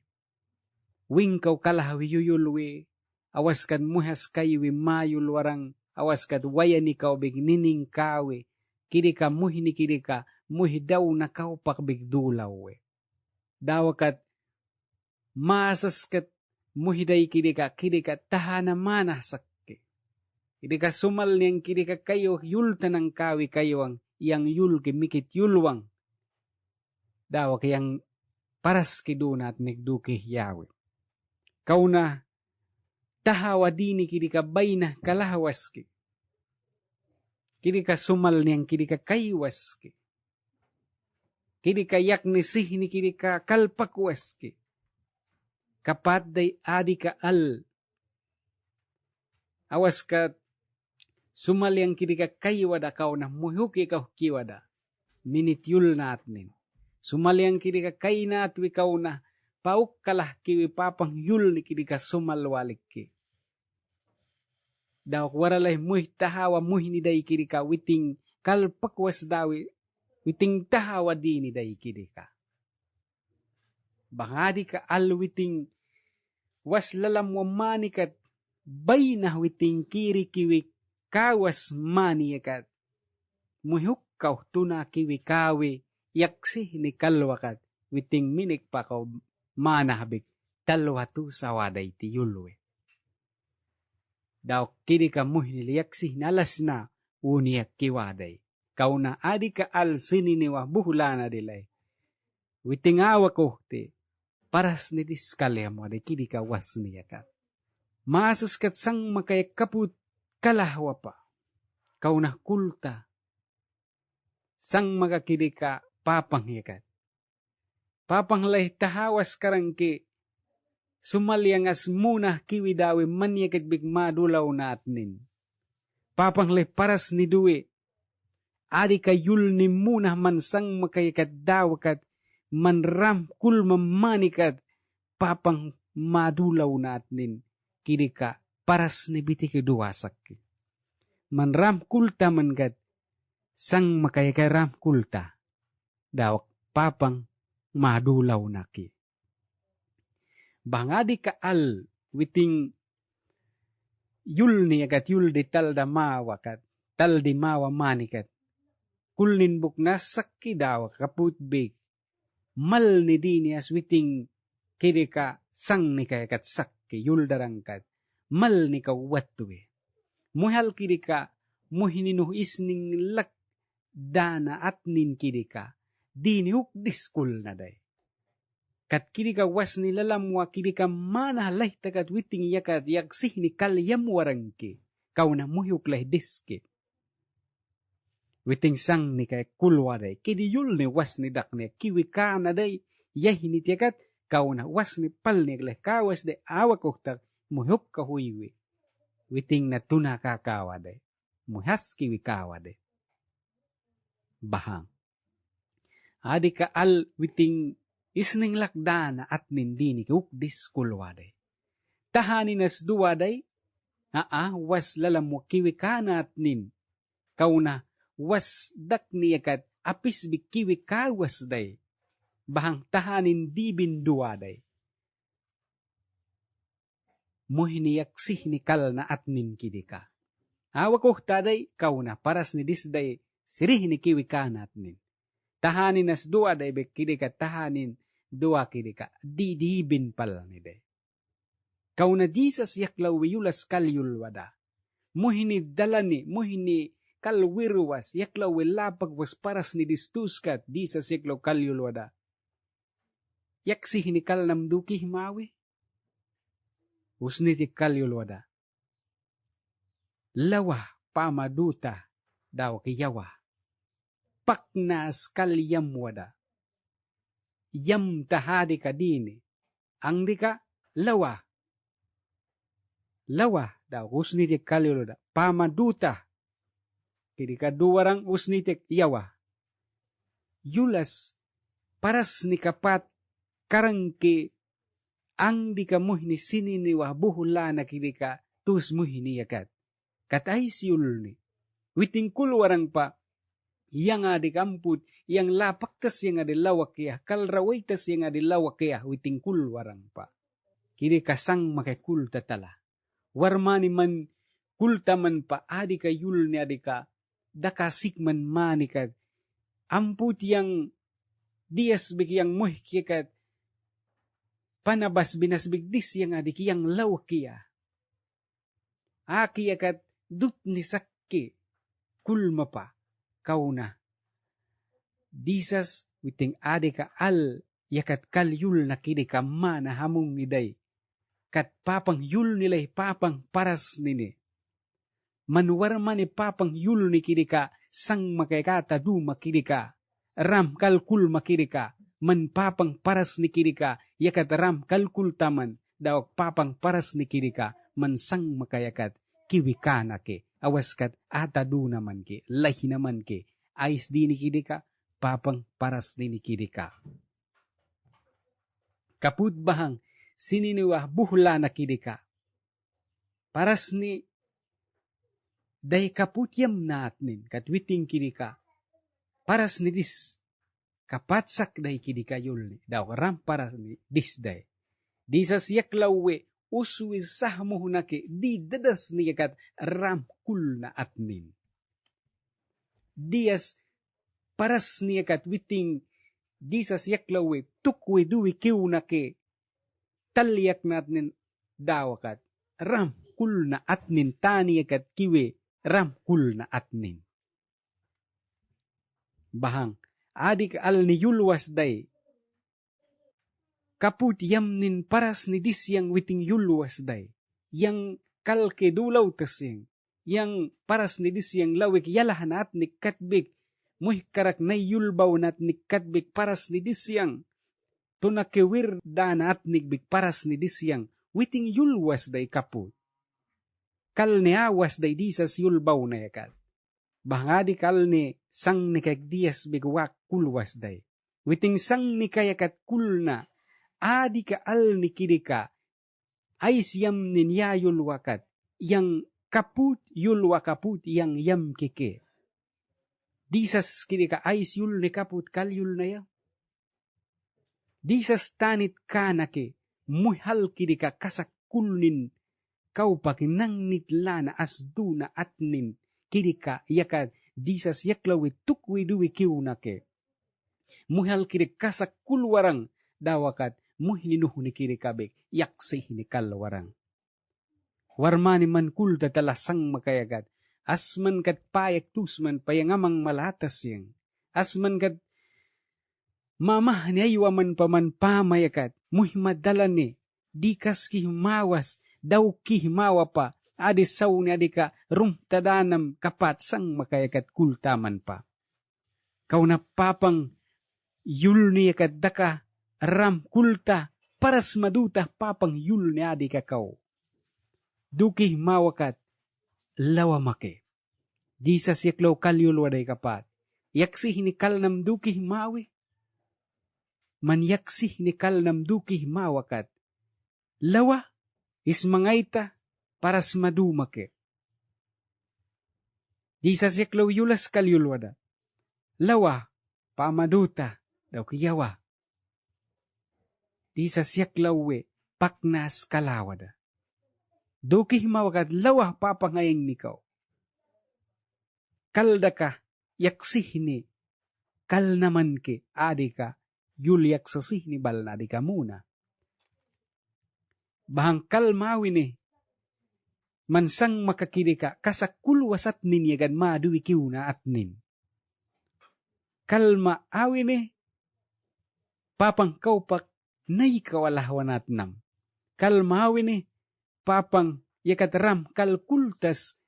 wingkaw kalahawi yuyulwi awas kat muhas kaywi mayul warang awas kat wayani kaw big nining kawi kiri ka muhi ni kiri ka muhi daw na kaw pakbig dulawi dawakat masas kat muhiday kiri ka tahana manah sakki. Kiri ka sumal niyang kiri ka kayo yulta ng kawi kayo ang iyang yul kimikit yulwang. Dawa kayang paras kiduna at nagduki yawi. Kauna tahawa dini kiri ka bayna kalahawas ki. Kiri ka sumal niyang kiri ka kaywas ki. Kiri ka yak ni sih ni kiri ka kalpakwas ki. Kapat day adi ka al. Awas ka sumal yang kiri ka kaywada kao na muhuki ka kiwada. Minit yul natin. Sumal yang kiri ka kay natwi kao na pauk kalah kiwi papang yul ni kiri ka sumal walik ki. Daw waralay muh tahawa muh ni day kiri ka witing kalpakwas dawi witing tahawa di ni day kiri ka. Bangadi ka alwiting was lalam manikat bay na witing kiri kiwi kawas maniyakat. Muhuk kaw tuna kiwi kawi yaksi ni kalwakat witing minik pa kaw manahbik talwatu sawaday ti yulwe. Daw kiri ka muhnili yaksi nalas na uniyak kiwaday. Kau na adi ka al sininiwa buhulana dilay. Witing awa ko ti paras ni diskalya mo aday kiri ka was niya ka. Masas kat sang makayak kaput kalahwa pa. Kau na kulta. Sang makakiri ka papang yakat. Papang lay tahawas karang ki sumalyangas muna kiwi dawi manyakat big madulaw na atnin. Papang lay paras ni duwi. Adi ka yul ni muna mansang makayakat dawakat manram kul mamanikat papang madulaw na atnin. Kiri ka paras ni biti keduwasak. Manram kulta mangat sang makayakaram kulta. Dawak papang madulaw na ki. Bangadi ka al witing yul ni agat yul di tal da mawakat tal di mawa manikat. Kulnin buknas sakki daw kaput big. Mal ni dini as witing kiri ka sang ni kayakat sakki yul darangkat. Mal ni ka watwe. Muhal kiri ka muhininuh isning lak dana atnin kiri ka. Dini huk diskul na day. Kat kiri ka was ni lalamwa kiri ka mana lay takat witing yakat yaksih ni kalyam warangki. Kau na muhuk lay diskit. Witing sang ni kay kulwa day. Kidi yul ni was ni dak ni kiwi ka na day. Yahi ni tiyakat. Kau na was ni pal ni kalay. Kawas day awak uktak. Muhuk ka huiwi. Witing na tuna kakawa day. Muhas kiwi kawa day. Bahang. Adi ka al witing isning lakdana at nindini ka ukdis kulwa day. Tahanin as duwa day. Was lalam mo kiwi ka na at nin. Kau na was dak niyakat apis bikiwi kawas day. Bahang tahanin dibin duwa day. Muhiniyaksih ni kal na atnin kidika. Awak taday kau na paras ni disday sirih ni kiwi ka na atnin. Tahanin as duwa day bekidika tahanin duwa kidika. Didibin pal ni day. Kau na disas yaklaw wiyulas kalyul wada. Muhini dalani, muhini kalwirwas, yaklaw wilapag was paras ni distuskat, di sa yaklaw kalyulwada. Yaksih ni kalnamduki himawi. Usniti kalyulwada. Lawa pamaduta daw kiyawa. Paknas kalyam wada. Yam tahadi ka dini. Ang di ka lawa. Lawa daw usniti kalyulwada. Pamaduta. Kiri kaduwarang usnitik yawa. yulas paras ni kapat karangke ang di ka muhni sininiwa buhula na kidika tus muhni yakat. Katay siyul ni. Witing kulwarang pa, yang adi kamput, yang lapaktas yang adi lawak kaya, kalrawaitas yang adi lawak kaya, witing kulwarang pa. Kini kasang makakul tatala. Warmani man kultaman pa, adi ka yul ni adi ka, dakasik man manikat, amput yang dias bigyan muhkikat, panabas binasbigdis yang adi kiyang lawak kaya. Aki yakat dut ni sakki, kulma pa, kauna. Disas witing adi ka al, yakat kalyul na kidi ka mana hamong niday. Kat papang yul nilay papang paras nini. Manuwar man ni papang yul ni kidi ka, sang makakata du makidi ka. Ram kalkul makidi ka, man papang paras ni kidi ka, yakat ram kalkul taman, daw papang paras ni kidi ka, man sang makayakat, kiwi ka na ke, awas kat atadu naman ke, lahi naman ke, ais di ni kidi ka, papang paras ni kidi ka. Kaput bahang, sininiwah buhla na kidi ka. Paras ni, day kaputyam naatnin, katwiting kidi ka, paras ni dis, kapatsak day kidi ka yul ni, daw ram paras ni dis day. Disas yaklawe, uswi sahmo hunake, di dadas ni yakat ram kul na atnin. Dias paras ni yakat witing, disas yaklawe, tukwe duwi kiunake, talyak natnin dawakat, ram kul na atnin, tani yakat kiwe, ram kul na atnin. Bahang, adik al ni yulwas day, kaput yamnin paras ni disyang witing yulwas day, yang kalke dulaw tasyang, yang paras ni disyang lawik yalahan at ni katbik, muhkarak na yulbaw nat ni katbik paras ni disyang, tunakewir dana at nigbik paras ni disyang, witing yulwas day kaput. Kal ni awas day disas yulbaw na yakat. Bahangadi kal ni sang ni kagdias bigwak kulwas day. Witing sang ni kayakat kulna, adi ka al ni kidika, ay siyam niya yulwakat, yang kaput yulwa kaput yang yam kike. Disas kidika ay yul ni kaput kal yul na ya. Disas tanit kanake, muhal kidika kasak kulnin, kau pakinang nitla na asdu na atnin, kidika yakat, disas yaklawi tukwi duwi kiunake. Muhal kidik kasak kulwarang, dawakat, muhninuh ni kirikabik, yaksih ni kalwarang. Warmani man kul tatalasang makayagat, asman kat payak tusman payangamang malatas yang, asman kat mamah ni aywaman paman pamayakat, muhimadalan ni, dikas kihimawas, daw kihimawa pa, adisaw ni adika, rumtadanam kapat sang makayakat kultaman pa. Kau na papang yul ni yakat daka, ram kulta, paras maduta papang yul ni adi kakao. Duki mawakat, lawa make. Di sa siyaklaw kalyul waday kapat. Yaksih ni kalnam duki mawi. Man yaksih ni kalnam duki mawakat. Lawa, ismangaita, paras madu make. Di sa siyaklaw yulas kalyul wada. Lawa, pamaduta, daw kiyawa. Di sa siyaklawe, paknas kalawada. Duki himawakat lawah papangayang nikaw. Kalda ka, yaksih ni, kal naman ke, adi ka, yul yaksasih ni bal na adi ka muna. Bahang kal mawi ni, mansang makakiri ka, kasakulwasat ninyagan maduwi kiuna at nin. Kal maawi ni, papang kaupak, nay kawalahawan at nam. Kal maawi ni, papang yakatram kalkultas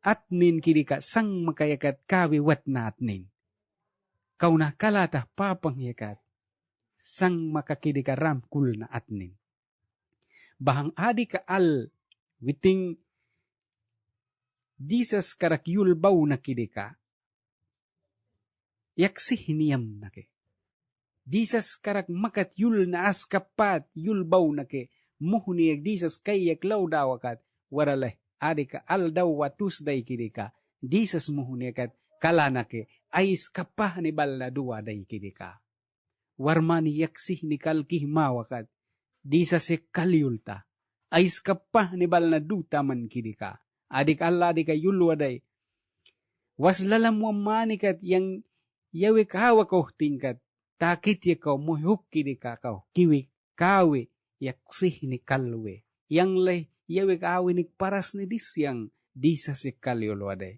atnin kirika sang makayakat kawiwat na atnin. Kau na kalata papang yakat sang makakirika ram kul na atnin. Bahang adi ka al witing disas karakyul baw na kirika. yaksih niyam nake. Disas karak makat yul na askapat yul baw nake. Muhuniyag disas kayak law dawakat. Waralay adika aldaw watus day kidika. Disas muhuniyakat kalanake. Ais kapah ni balna dua day kidika. Warmani yaksih ni kalkih mawakat. Disas e kalyulta. Ais kapah ni balna duta man kidika. Adik Allah adika yul waday. Waslalam wamanikat yang yawi kawa kau tingkat. Takit ya kau muhuk kidika kau. Kiwi kawi yaksih ni kalwe. Yang leh yawi kawi ni paras ni disyang. Disa si kalyul waday.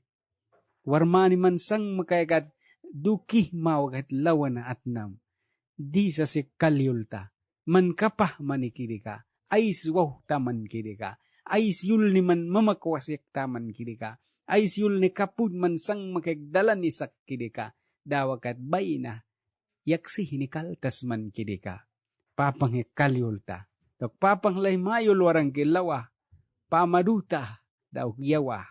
Warmani mansang makayakat dukih mawakat lawan at nam. Disa si kalyulta. Man kapah manikidika. Ais wow taman kidika. Ais yul ni man mamakwasak taman kidika. Ais yul ni kapud mansang makagdalan ni sak kidika. Dawakat bayna. Yaksih ni kaltas man kidika. Papang kalyulta. Tok papang lay mayul warang kilawa. Pamaduta daw yawa.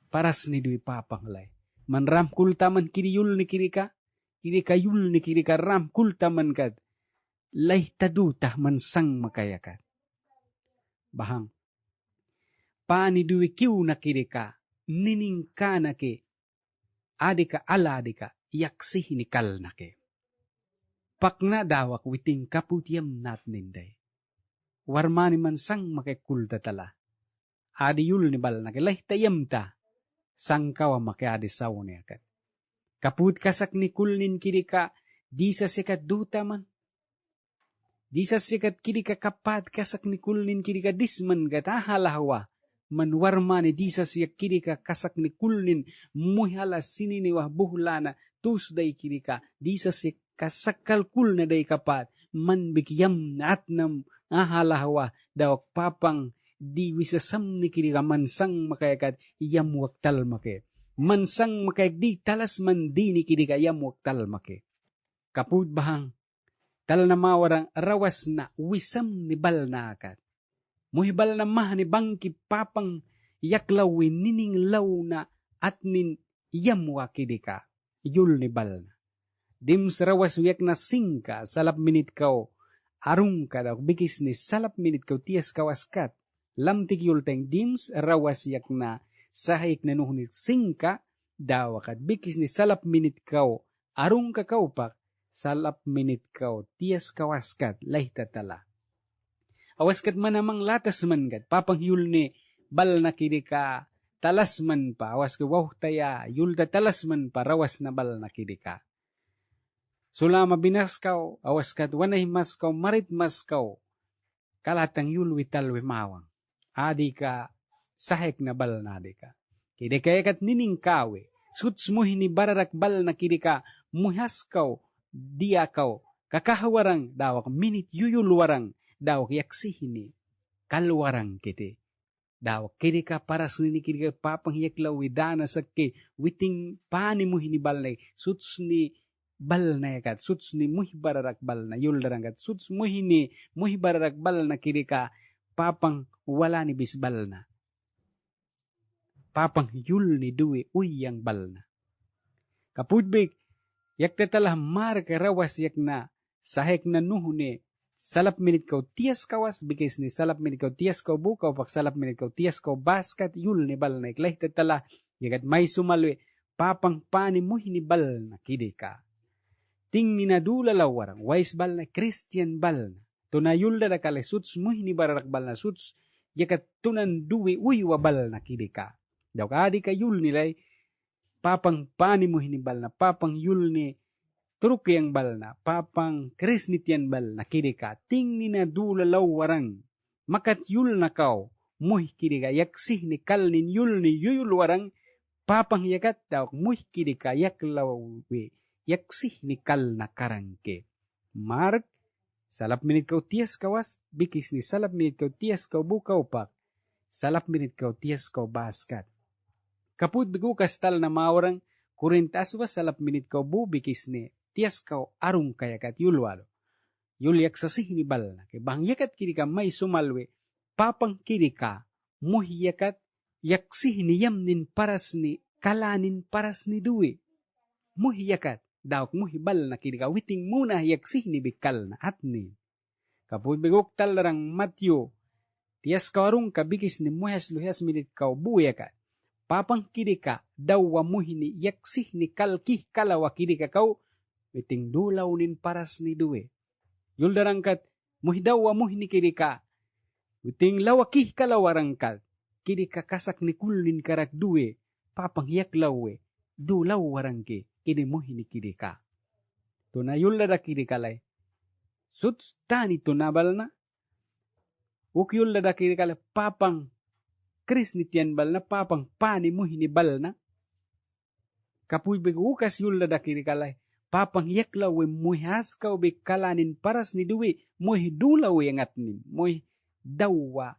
Paras ni dui papang lay. Man ram kultaman kiri yul ni kirika. Kirika yul ni kirika ram kultaman kat. Lay taduta man sang makayakat. Bahang. Pani dui kiw na kirika. Nining ka na ke. Adika ala adika. Yaksih ni kal na ke. Pakna dawak witing kaputiam nat ninday. Warmani man sang makikulta tala. Adi yul ni bal na ke. Lay tayam ta. Sang kawa makiadi saw ni akat. Kaput kasak ni kulnin kirika. Di sa sikat duta man. Di sa sikat kirika kapat kasak ni kulnin kirika disman katahalawa. Manwarma ni di sa siyak kirika kasak ni kulnin. Muhala sininiwah buhlana. Tusday kirika. Di sa siyak kasakal kul na day kapat. Man bikyam na atnam ahalawa. Dawak papang. Di wisasam ni kirika mansang makayakat iyam waktal make. Mansang makayak di talas man di ni kirika iyam waktal make. Kaput bahang. Tal na mawarang rawas na wisam ni bal na akat. Muhibal na mah ni bangki papang yaklawin nining law na atnin iyam wakidika. Yul ni bal na. Dim sarawas wiyak na singka salap minit kau. Arung ka daw bikis ni salap minit kau tiyas kawaskat. Lamtik yulteng dims rawas yak na sahik na nuhunit singka dawakat bikis ni salap minit kau arung ka kaupak salap minit kau tiyas kawaskat lahi tatala. Awaskat man amang latas man kat papang yul ni bal na kidika talas man pa awas ka wow taya yul ta talas man pa rawas na bal na kidika. Sulama binas kau awas kat wanay mas kau marit mas kau kalatang yul wital wimawang. Adi ka sahek na bal na adi ka. Kide kayakat nining kawe. Suts mo hini bararak bal na kide ka. Muhas kau, dia kau. Kakahawarang dawak minit yuyulwarang. Dawak yaksihini. Kalwarang kite. Dawak kide ka paras nini kide ka papang yaklaw widana sakke. Witing pani mo hini bal na. Suts ni bal na yakat. Suts ni muhi bararak bal na yuldarangat. Suts mo hini muhi bararak bal na kide ka. Papang wala ni bisbal na. Papang yul ni duwi uyang bal na. Kapudbik, yak tatalah mar karawas yak na sahek na nuhune salap minit kau tias kawas bikis ni salap minit kau tias kau bukaw pak salap minit kau tias kau baskat yul ni bal na iklay tatalah yakat may sumalwe papang pani muhi ni bal na kidika. Ting ninadulalaw warang wais bal na Christian bal na. Tunayul da kale suts muhi ni bararak bal na suts yakat tunan duwi uywa bal na kidika. Daw ka adi ka yul nilay papang pani muhi ni bal na papang yul ni turuk yang bal na papang krisnitian bal na kidika. Ting ninadulalaw warang makat yul na kau muhi kidika yaksih ni kalnin yul ni yuyul warang papang yakat daw muhi kidika yaklawi yaksih ni kal na karangke. Mark salap minit kau tias kawas, bikis ni salap minit kau tias kau bukaw pak, salap minit kau tias kau baskat. Kaput bigu kastal na maurang, kurintas was salap minit kau bu bikis ni tias kau arung kayakat yulwalo. Yulyak sasih ni bal na, bang yakat kiri ka may sumalwe, papang kiri ka, muhi yakat, yaksih ni yam nin paras ni, kalanin paras ni duwi. Muhi yakat, dawak mo hibal na kidika witing muna yaksih ni bikal na atnin. Kaput bigok talarang Matthew, tias kawarung kabikis ni muhas luhas minit kau buya ka. Papang kidika dawa muhi ni yaksih ni kalkih kalawa kidika kau witing dulaw nin paras ni duwe. Yuldarangkat muhi dawa muhi ni kidika witing lawakih kalawarangkat kidika kasak ni kulin karak duwe papang yaklawe dulaw warangke kini muhi ni kidika. Tunayul da kidika lay. Suts tani tunabal na. Ukyul da kidika lay papang kris ni tiyan bal na papang pani muhi ni bal na. Kapuy bigukas yul da kidika lay. Papang yaklawe muhi haskaw kalanin paras ni duwe muhi dulaw yangat nin. Muhi dawa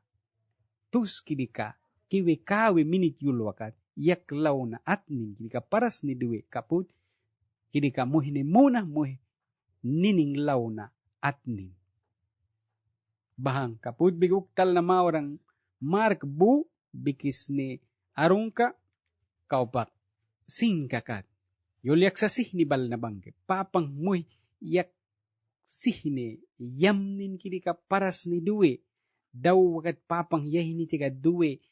tus kidika kiwe kawe minit yul wakat. Yaklaw na atnin kidika paras ni duwe kaput kidika muhi ni muna muhi nining law na atnin. Bahang kaput biguktal na mawarang Mark bu bikis ni arungka kaupak singkakat. Yulyak sa sih ni bal na bangke papang muhi yak sih ni yamnin kidika paras ni duwe daw wakat papang yahini tika duwe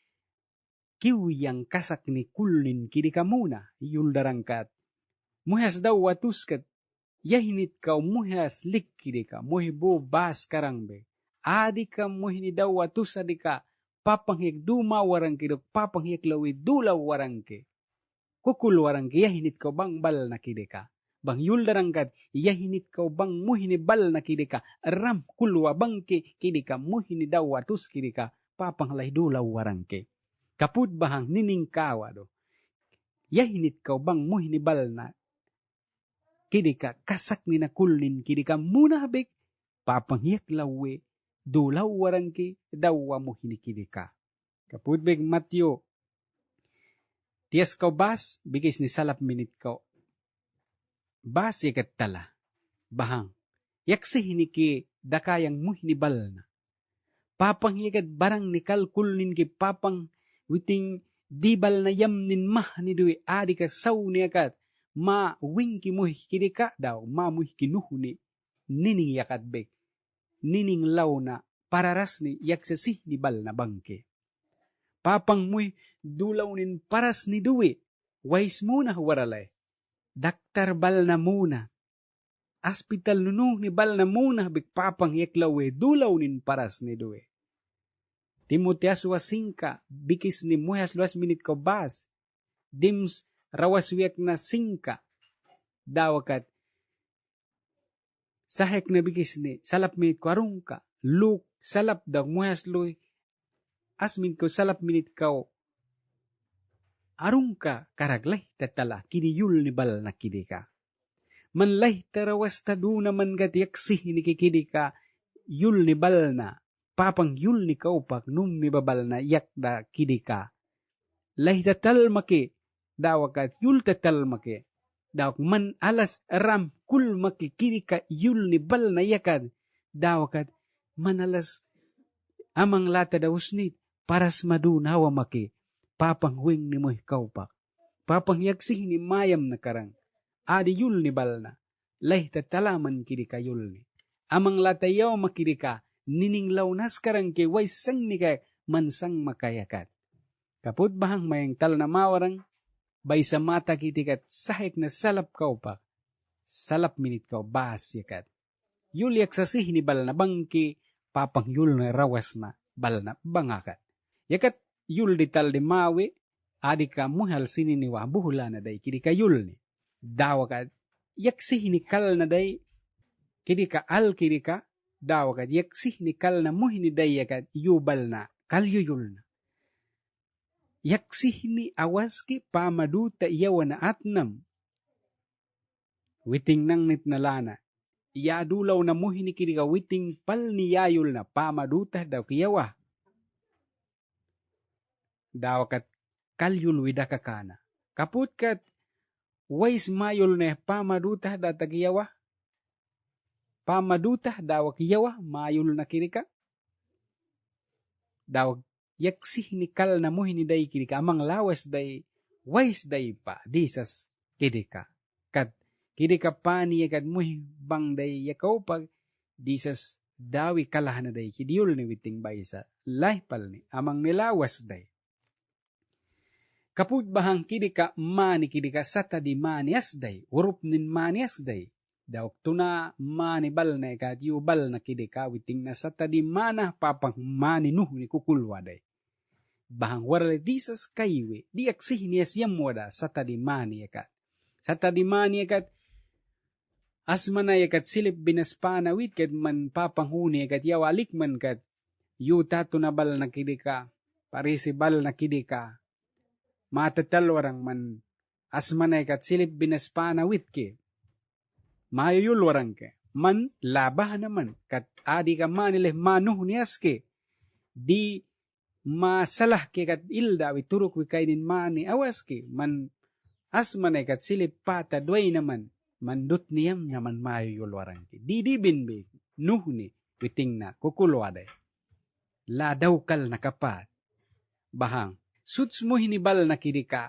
kiwiyang kasak ni kulin kidika muna yuldarangkat. Muhas daw watuskat yahinit kau muhas lik kidika muhi bu bas karangbe. Adi ka muhi ni daw watus adika papang hik duma warang kidok papang hik lawi dulaw warang ke. Kukul warang ke yahinit kau bang bal na kidika. Bang yuldarangkat yahinit kau bang muhi ni bal na kidika. Ram kulwa bang ke kidika muhi ni daw watus kidika papang lay dulaw warang ke. Kaput bahang nining kawa do. Yahinit kau bang muhi ni bal na kidika kasak ni nakulin kidika muna habik papang hiyak lawe dulaw warang ki dawa muhi ni kidika. Kaput big Matthew tias kau bas bigis ni salap minit kau. Bas yakat tala. Bahang yaksih ni ki dakayang muhi ni bal na. Papang yakat barang ni kalkulin ki papang witing dibal na yamnin mah ni duwe adi ka saw ni akat ma wingki muhi kidika daw ma muhi kinuhu ni nining yakat bek nining law na pararas ni yaksasih ni bal na bangke. Papang muhi dulaw nin paras ni duwe wais muna waralay daktar bal na muna hospital nunuh ni bal na muna bek papang yaklawe dulaw nin paras ni duwe. Timoteas wasingka, bikis ni muhas luas minit ko bas. Dims rawaswiak na singka. Dawakat. Sahek na bikis ni salap minit ko arungka. Luk salap daw muhas luy. Asmin ko salap minit ko. Arungka karaglay tatala. Kiniyul ni bal na kidika. Manlay tarawas taduna man gatiyaksih ni kikidika. Yul ni bal na. Papang yul ni kaupak num ni babal na yakda kidika. Lahi tatal make dawakat yul tatal make. Dawak man alas ram kul make kidika yul ni bal na yakad. Dawakat man alas amang lata dawusnit paras madunawa make. Papang huwing ni mo'y kaupak. Papang yaksih ni mayam na karang. Adi yul ni bal na. Lahi tatalaman kidika yul ni. Amang lata yaw makidika. Nining launas karang ke way sang ni kay mansang makayakat. Kaput bahang mayang tal na mawarang bay sa mata kitikat sahik na salap kaupak. Salap minit kau bas yakat. Yul yak sasih ni bal na bangki papang yul na rawas na bal na bangakat. Yakat yul di tal di mawi adi ka muhal sini ni wabuhula na day kidi ka yul ni. Dawakat yaksih ni kal na day kidi ka al kidi ka dawakat yaksih ni kal na muhi ni dayakat yubal na kalyuyul na. Yaksih ni awaski pamaduta iyawa na atnam. Witing nang nit na lana. Iyadulaw na muhi ni kiri ka witing pal ni yayul na pamaduta daw kiyawa. Dawakat kalyul wida kakana. Kaput kat wais mayul na pamaduta da tagiyawa. Pamaduta dawak yawa mayul na kirika. Dawak yaksih ni kal na muhi ni day kirika amang lawas day wais day pa disas kirika. Kat Kidi ka pani yakat muhi bang day yakaw pag disas dawi kalah na day kidiyul ni witing baysa lahpal ni amang nilawas day. Kaput bahang kidi ka mani kidi ka sata di manias day urup nin manias day. Dawak tuna mani bal na yakat yu bal na kidi ka witing na sata di mana papang mani nuh ni kukulwa day. Bahang warale disas kaiwe di aksih nias yam wada sata di mani yakat. Sata di mani yakat asmana yakat silip binaspana wit kat man papanghuni yakat yawalik man kat yuta tunabal na kidika parisi bal na kidika matatal warang man asmana yakat silip binaspana wit ke mayuyul warang ke man labah naman kat adi ka manileh manuh nias ke di masalah ke kat ilda wituruk wikainin mani awas ke man asmana yakat silip pata duay naman mandut niyam naman mayo yulwarang ki. Di binbig, nuh ni, witing na, kukulwade. La daw kal nakapat. Bahang, suts mo hinibal na kidika,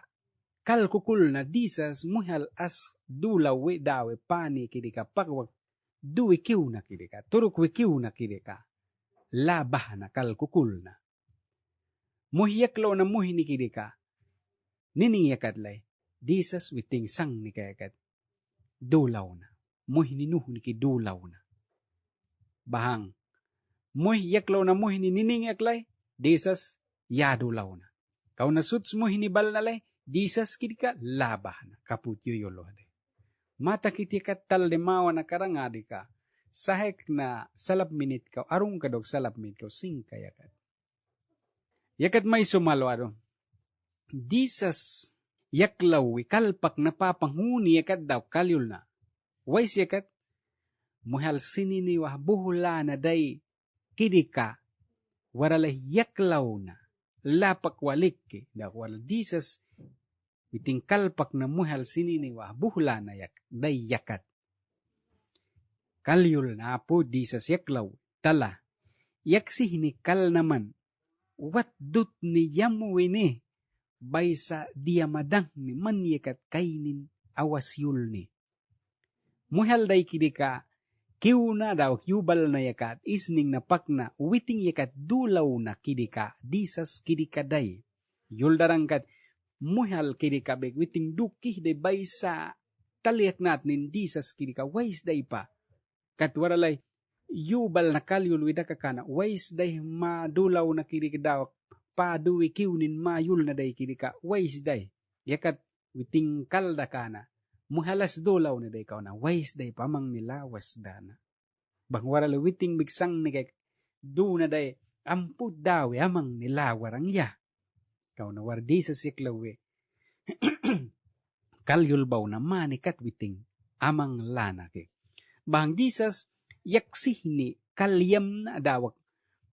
kal kukul na disas muhal as dulaw we dawe pani kidika, pagwag duwi kiw na kidika, turuk we kiw na kidika, labah na kal kukul na. Muhiyaklaw na muhi ni kidika, niningiyakat lay, disas witing sang ni kayakat, dulaw na. Muhi ni nuh ni ki dulaw na. Bahang. Muhi yaklaw na muhi ni nining yaklay. Disas yadulaw na. Kau na suts muhi ni bal na lay. Disas kidika labah na. Kaput yuyolo de. Mata kiti katal de mawa na karangadi ka. Sahek na salap minit ka. Arong kadog salap minit ka. Sing kayakat. Yakat may sumalwaro. Disas yaklaw kalpak na papanghuni yakat daw kalyul na. Wais yakat muhal sinini wah buhula na day kidika waralay yaklaw na lapak walik ke daw wala disas witing kalpak na muhal sinini wah buhula na day yakat. Kalyul na po disas yaklaw tala yaksih ni kal naman wat dut ni yamuwi ni baysa dia madang ni man yakat kainin awas yul ni. Muhal day kidika, kiw na daw yubal na yakat, isning na pakna, witing yakat dulaw na kidika, disas kidika day. Yul darangkat, muhal kidika beg, witing dukih day baysa taliak natin disas kidika, wais day pa. Katwaralay, yubal na kalyul wida kakana, wais day madulaw na kidika daw, paduwi kiwnin mayul na day kidika, wais day. Yakat witing kalda kana, muhalas dulaw na day kao na, wais day pamang nilawas dana. Bang warala witing bigsang ni kay, do na day, amput dawi amang nilawarang ya. Kao na wardi sa siklawe, kalyul baw na manikat witing, amang lana kay. Bang disas, yaksih ni kalyam na dawak,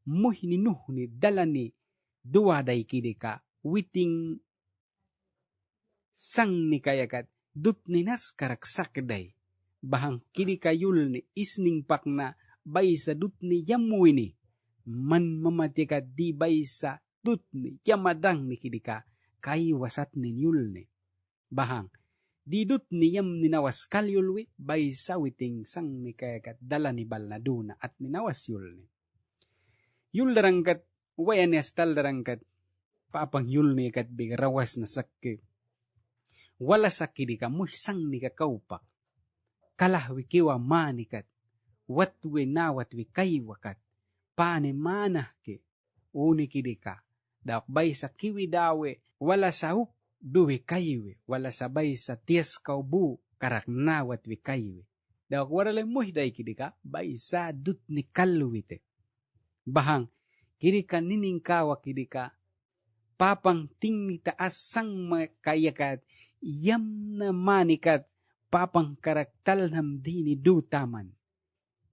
muhininuh ni dala ni, duwaday kidika, witing sang ni kayakat, dut ninas karaksak day. Bahang kidika yul ni isning pak na baysa dut ni yamuwi ni. Man mamatikat di baysa dut ni yamadang ni kidika, kaiwasat ni yul ni. Bahang, di dut ni yam ninawas kalyulwi, baysa witing sang ni kayakat, dala ni bal na duna at ninawas yul ni. Yul darangkat, wayan estal darangkat, papang yul ni kat bigarawas na sakit. Wala sakit ka muhisang ni kakaupak. Kalahwi kiwa manikat. Watwi nawatwi kaiwakat. Pane manah ke. Uni kidika. Daok bay sa kiwi dawe. Wala sa huk duwi kaiwi. Wala sa bay sa tias kaubu. Karak nawatwi kaiwi. Daok waralay muhiday kidika. Bay sa dut ni kalwite. Bahang kidika nining kawa kidika. Papang ting ni taas sang makayakat. Yam na manikat papang karaktal nam dini dutaman.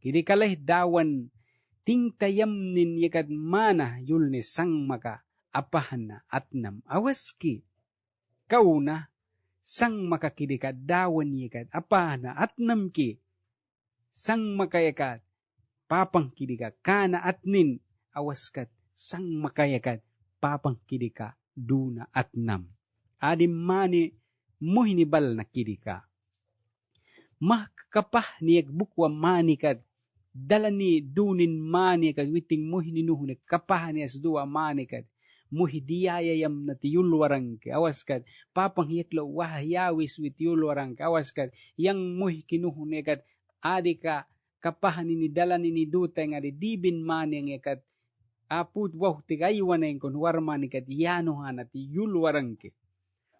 Kini kalay dawan ting tayam nin yakat mana yul ni sang maka apahan na atnam awaski. Kauna sang maka kidika dawan yakat apahan na atnam ki. Sang makayakat papang kidika kana atnin awaskat sang makayakat papang kidika duna atnam. Adim mani muhinibal na kidika. mahkapah niyag bukwa manikad, dala ni dunin manikad, witing muhi ninuhunik, kapah niyas dua manikad, muhi diyayayam na tiyulwarang ke, awas kad, papang hiyaklo wahayawis wit yulwarang ke, awas kad, yang muhi kinuhunikad, adi ka, kapah ni dala ni dutay nga di dibin maning yakat, aput wah tigaywaneng kon warmanikat, yanuhan at yulwarang ke,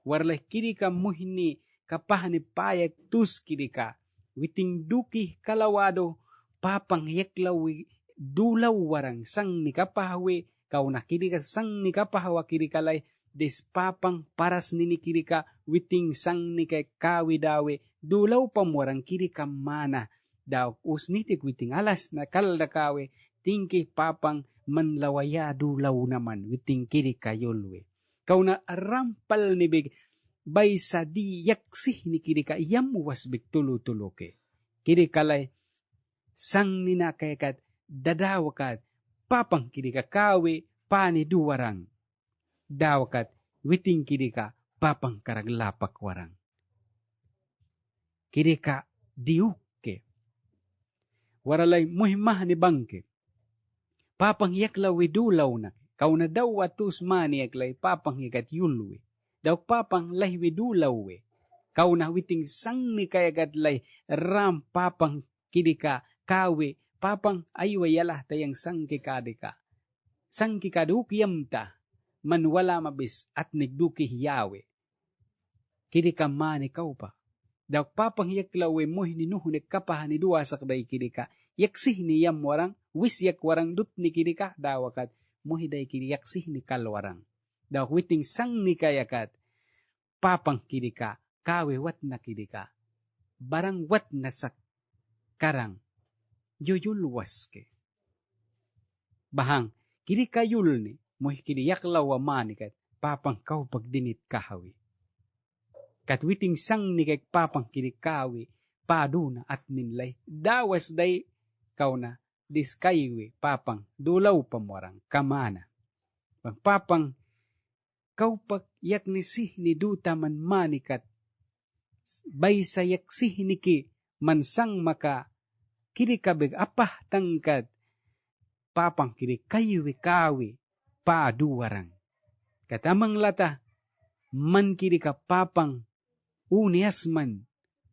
warlay kiri ka muhi ni, kapah ni payak tus kiri ka, witing duki kalawado, papang yaklawi dulaw warang sang ni kapahawi, kau na kiri ka sang ni kapahawa kiri kalay, des papang paras ni kiri ka, witing sang ni kay kawi dawe, dulaw pamwarang kiri ka mana, daw usnitik witing alas na kaldakawe, tingki papang manlawaya dulaw naman, witing kiri kayolwe. Kau na rampal ni big, bay sa di yaksih ni kiri ka, iyam wasbik tulu-tuluke. Kiri kalay, sang ninakayakat, dadawakat, papang kiri ka kawe, pani duwarang. Dawakat, witing kiri ka, papang karaglapak warang. Kiri ka, diuke. Waralay muhimah ni bangke. Papang yaklaw widulaw na. Kau na daw atus mani yaklay, papang yakat yulwe. Daw papang lay widulaw we. Kau na witing sang ni kayagat lay, ram papang kiri ka, kawe, papang aywayalah tayang sang kikadi ka. Sang kikadukiyam ta, man wala mabis at nigduki hiyawe. Kiri ka mani kau pa. Daw papang yaklawe mo hininuhunik kapahan ni duwasak day kiri ka. Yaksih ni yam warang, wis yak warang dut ni kiri ka, dawakat, mo hiday kiri yaksih ni kalwarang. Daw witing sang ni kayakat, papang kiri ka, kawe wat na kiri ka. Barang wat na sak karang, yuyulwas ke. Bahang, kiri kayul ni, mo kiri yaklaw amanikat, papang kau pagdinit kahawi. Katwiting sang ni kay papang kiri kawi, paduna at ninlay, dawas day, kau na, diskaywe, papang, dulaw pamwarang, kamana. Papang, kau pag yak ni sih ni duta man manikat, bay sa yak sih ni ki, mansang maka, kiri kabig apah tangkat, papang kiri kaywe kawi, paduwarang. Katamang lata, man kiri ka papang, uniasman,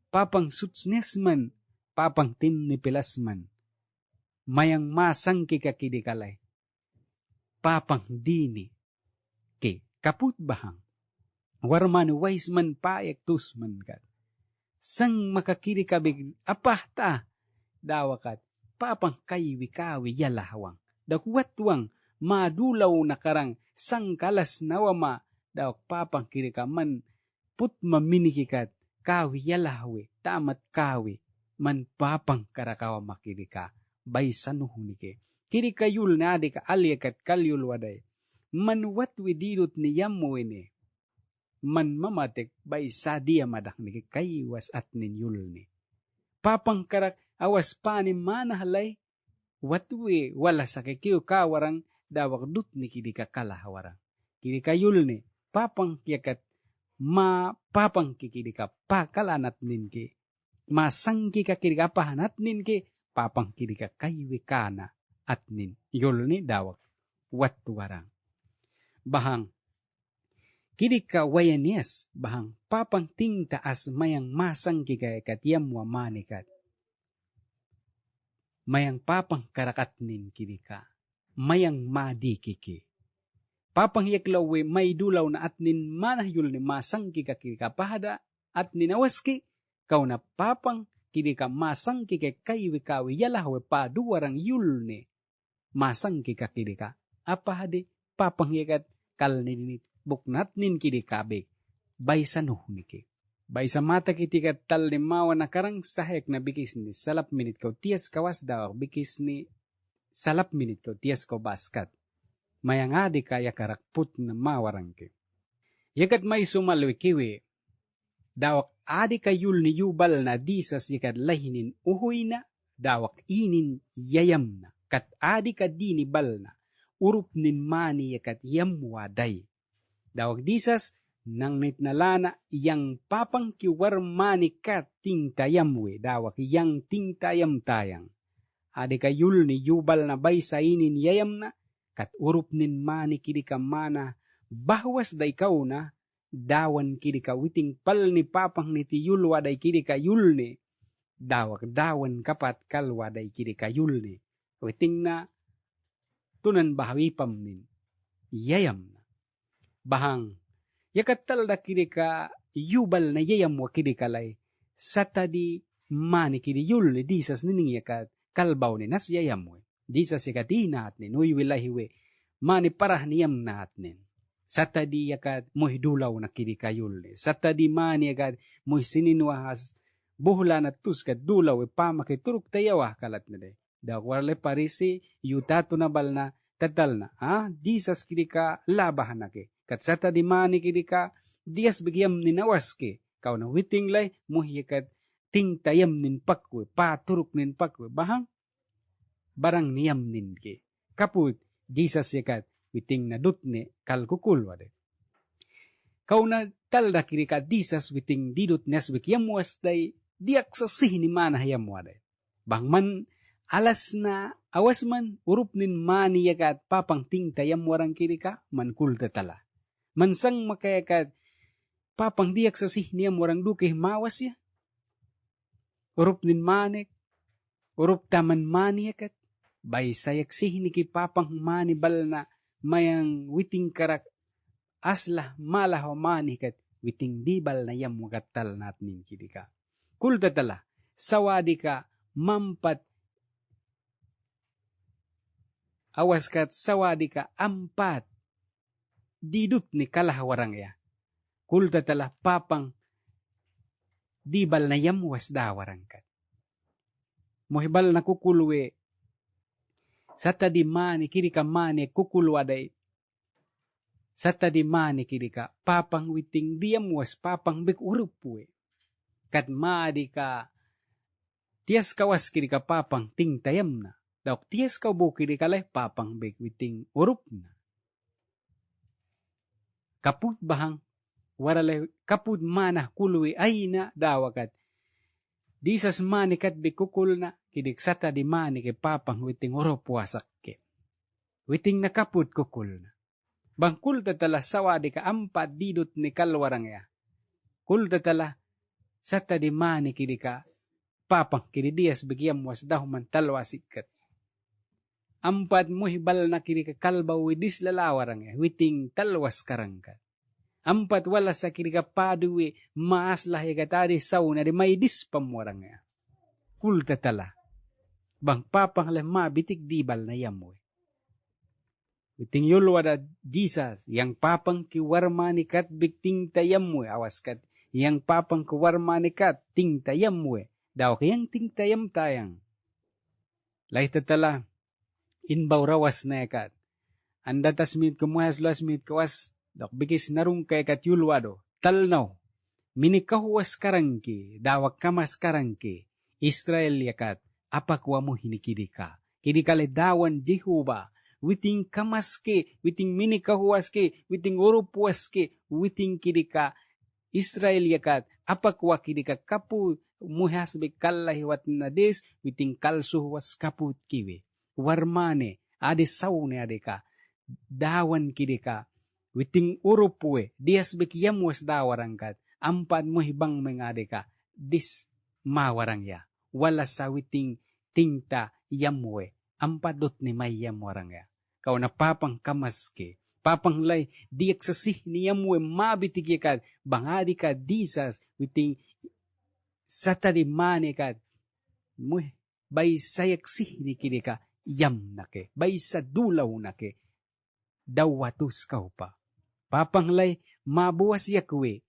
papang sutsnesman, papang timnipilasman, mayang masang kikakidikalay, papang dini, ke kaput bahang, warman waisman payak tusman kat, sang makakirikabig apah ta, dawakat, papang kayiwikawi yalahawang, dakwatwang, madulaw na karang, sang kalas nawama, dawak papang kirikaman, put maminikikat, kawi yalahwe, tamat kawi, man papang karakawa makirika, bay sanuhunike. Kiri kayul na adi ka aliakat kalyul waday, man watwi dirut ni yamuine, man mamatek bay sadia madak ni kaywas at ninyul ni. Papang karak awas pa ni manahalay, watwi wala sa kikiyo kawarang, dawak dut ni kiri kakalahawarang. Kiri kayul ni, papang yakat, papang kikiri ka pakalanat ninki, masangki ka kiri ka pahanat ninki, papang kiri ka kaywikana at nin, yul ni dawak, watwarang. Bahang, kiri ka wayanias, bahang, papang ting taas mayang masangki ka katiyam wa manikat, mayang papang karakat nin kiri ka, mayang madikiki. Papang yaklawe may dulaw na at nin manahyul ni masangki ka kiri ka pahada at ninawaski, kau na papang kiri ka masangki ka kaywikawi yalahwe pa duwarang yul ni masangki ka kiri ka. Apahadi papang yakat kal ninit buknat nin kiri kabe baysa nuhuniki. Baysa mata kiti ka tal ni mawa na karang sahek na bikis ni salap minit ko tias kawas daw bikis ni salap minit ko tias ko baskat. Mayang adi kaya karakput na mawarang ke. Yakat may sumalwi kiwi, dawak adi kayul ni yubal na disas yakat lahinin uhoy na, dawak inin yayam na, kat adi ka dinibal na, urup nin mani yakat yamwaday. Dawak disas, nang nitnalana yang papang kiwarmani kat ting tayamwe dawak yang ting tayam tayang. Ade kayul ni yubal na bay sa inin yayam na kat urup nin mani kidi ka mana bahwas da ikaw na dawan kidi ka witing pal ni papang ni tiyul waday kidi ka yul ni dawak dawan kapat kal waday kidi ka yul ni witing na tunan bahawipam nin yayam na bahang yakat talda kidi ka yubal na yayam wa kidi kalay satadi mani kidi yul ni disas nining yakat kalbaw ni nas yayam we disas yakat inaat nin uy wilahiwe mani parah niyam naat nin satadi yakat muhidulaw na kidi kayul ni satadi mani yakat muh sininwahas buhla na tus kat dulaw pamakituruk tayawah kalat na de dakwale parisi yutato na bal na tatal na disas kidi ka labahan na ke kat satadi mani kidi ka dias bigyan ninawas ke kau na witing lay muhyakat ting tayam nin pakwe paturuk nin pakwe bahang barang niyam nin ke kaput disas yakat witing na dutne kalkukul wade kau na talda kidi ka disas witing didut nes wikyam was day diak sasih ni mana hayam wade bang man alas na awas man urup nin mani yakat papang ting tayam warang kidi ka man kulta tala mansang makayakat papang diak sasih niyam warang dukeh mawas ya urup nin manik urup taman mani yakat bay sayak sih ni ki papang mani bal na mayang witing karak aslah malah o mani kat witing dibal na yam wagatal nat nin kidi ka kulta tala sawadi ka mampat awas kat sawadi ka ampat didut ni kalah warang ya kulta tala papang dibal na yam was da warang kat mohibal na kukulwe sata di mani kiri ka mani kukulwaday sata di mani kiri ka papang witing diam was papang bek urupwe kat maadi ka tias kawas kiri ka papang ting tayam na daw tias ka bu kiri ka lay papang bek witing urup na kaput bahang waralay kaput mana kulwe ay na dawakat disas mani kat bikukul na kidik sata di mani ke papang witing urup wasak ke witing nakaput kukul na bangkul tatala sawa di ka ampat didut ni kalwarang ya kul tatala sata di mani kidika papang kidi dias bigyan was dahuman talwasikat ampat muhibal na kidika kalbaw widis lalawarang ya witing talwas karangkat ampat wala sa kidika paduwe maas lahigatari saw na di may dispamwarang ya kul tatala bang papang le mabitik dibal na yamoy witing yulwada Jesus yang papang kiwarmani kat bikting tayamwe awas kat yang papang kiwarmani kat ting tayamwe daw kayang ting tayam tayang lahi tatala inbaw rawas na kat anda tasmit kumuhas lasmit kawas dok bikis narung kay kat yulwado talnaw minikahuwas karangki dawak kamas karangki Israel yakat apakwa mo hinikidika kidikale dawan Jehovah witing kamaske, witing minikahuaske, witing urupuaske, witing kidika Israel yakat, apakwa kidika kapu muhas be kallahiwat na des, witing kalsuhuas kaput kiwe. Warmane, ade saune adeka, dawan kidika, witing urupue, dias bekiyamuas dawarangkat, ampat muhibang mengadeka, dis mawarang ya, wala sa witing tingta yamwe. Ampadot ni mayam warang ya. Kau na papang kamaske. Papang lay diyak sasih niyamwe mabitig yakat. Bangadi ka disas witing satadi mani kat. Muh bay sayak sih ni kini ka yam nake. Bay sa dulaw nake. Dawatus kau pa. Papang lay mabuwas yakwe.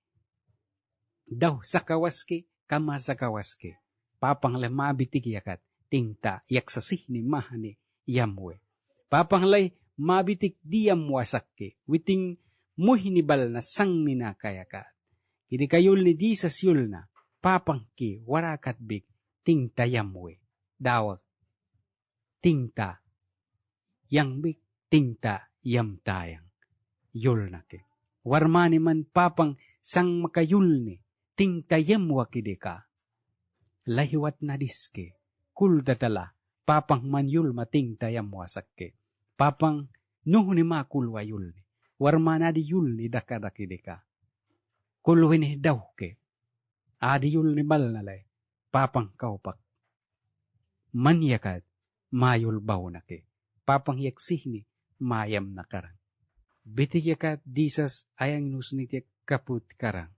Daw sakawaske kama sakawaske. Papang lay mabitig yakat. Tingta yak sasih ni mahani yamwe. Papanglay mabitik diyam wasakke. Witing muhinibal na sang ninakayaka. Kini kayul ni Jesus yul na. Papangki warakat big tingta yamwe. Dawag tingta yang big tingta yam tayang. Yul na ke. Warmani man papang sang makayul ni, tingtayam wakide ka. Lahiwat na diske, kul datala, papang manyul matingtayam wasakke. Papang nuh ni makul wayul ni, warmana di yul ni dakadakide ka. Kulwin ni daw ke, adi yul ni bal nalay, papang kaupak. Manyakat, mayul baw na ke, papang yaksih ni, mayam na karang. Bitigyakat disas ayang nusnityak kaput karang.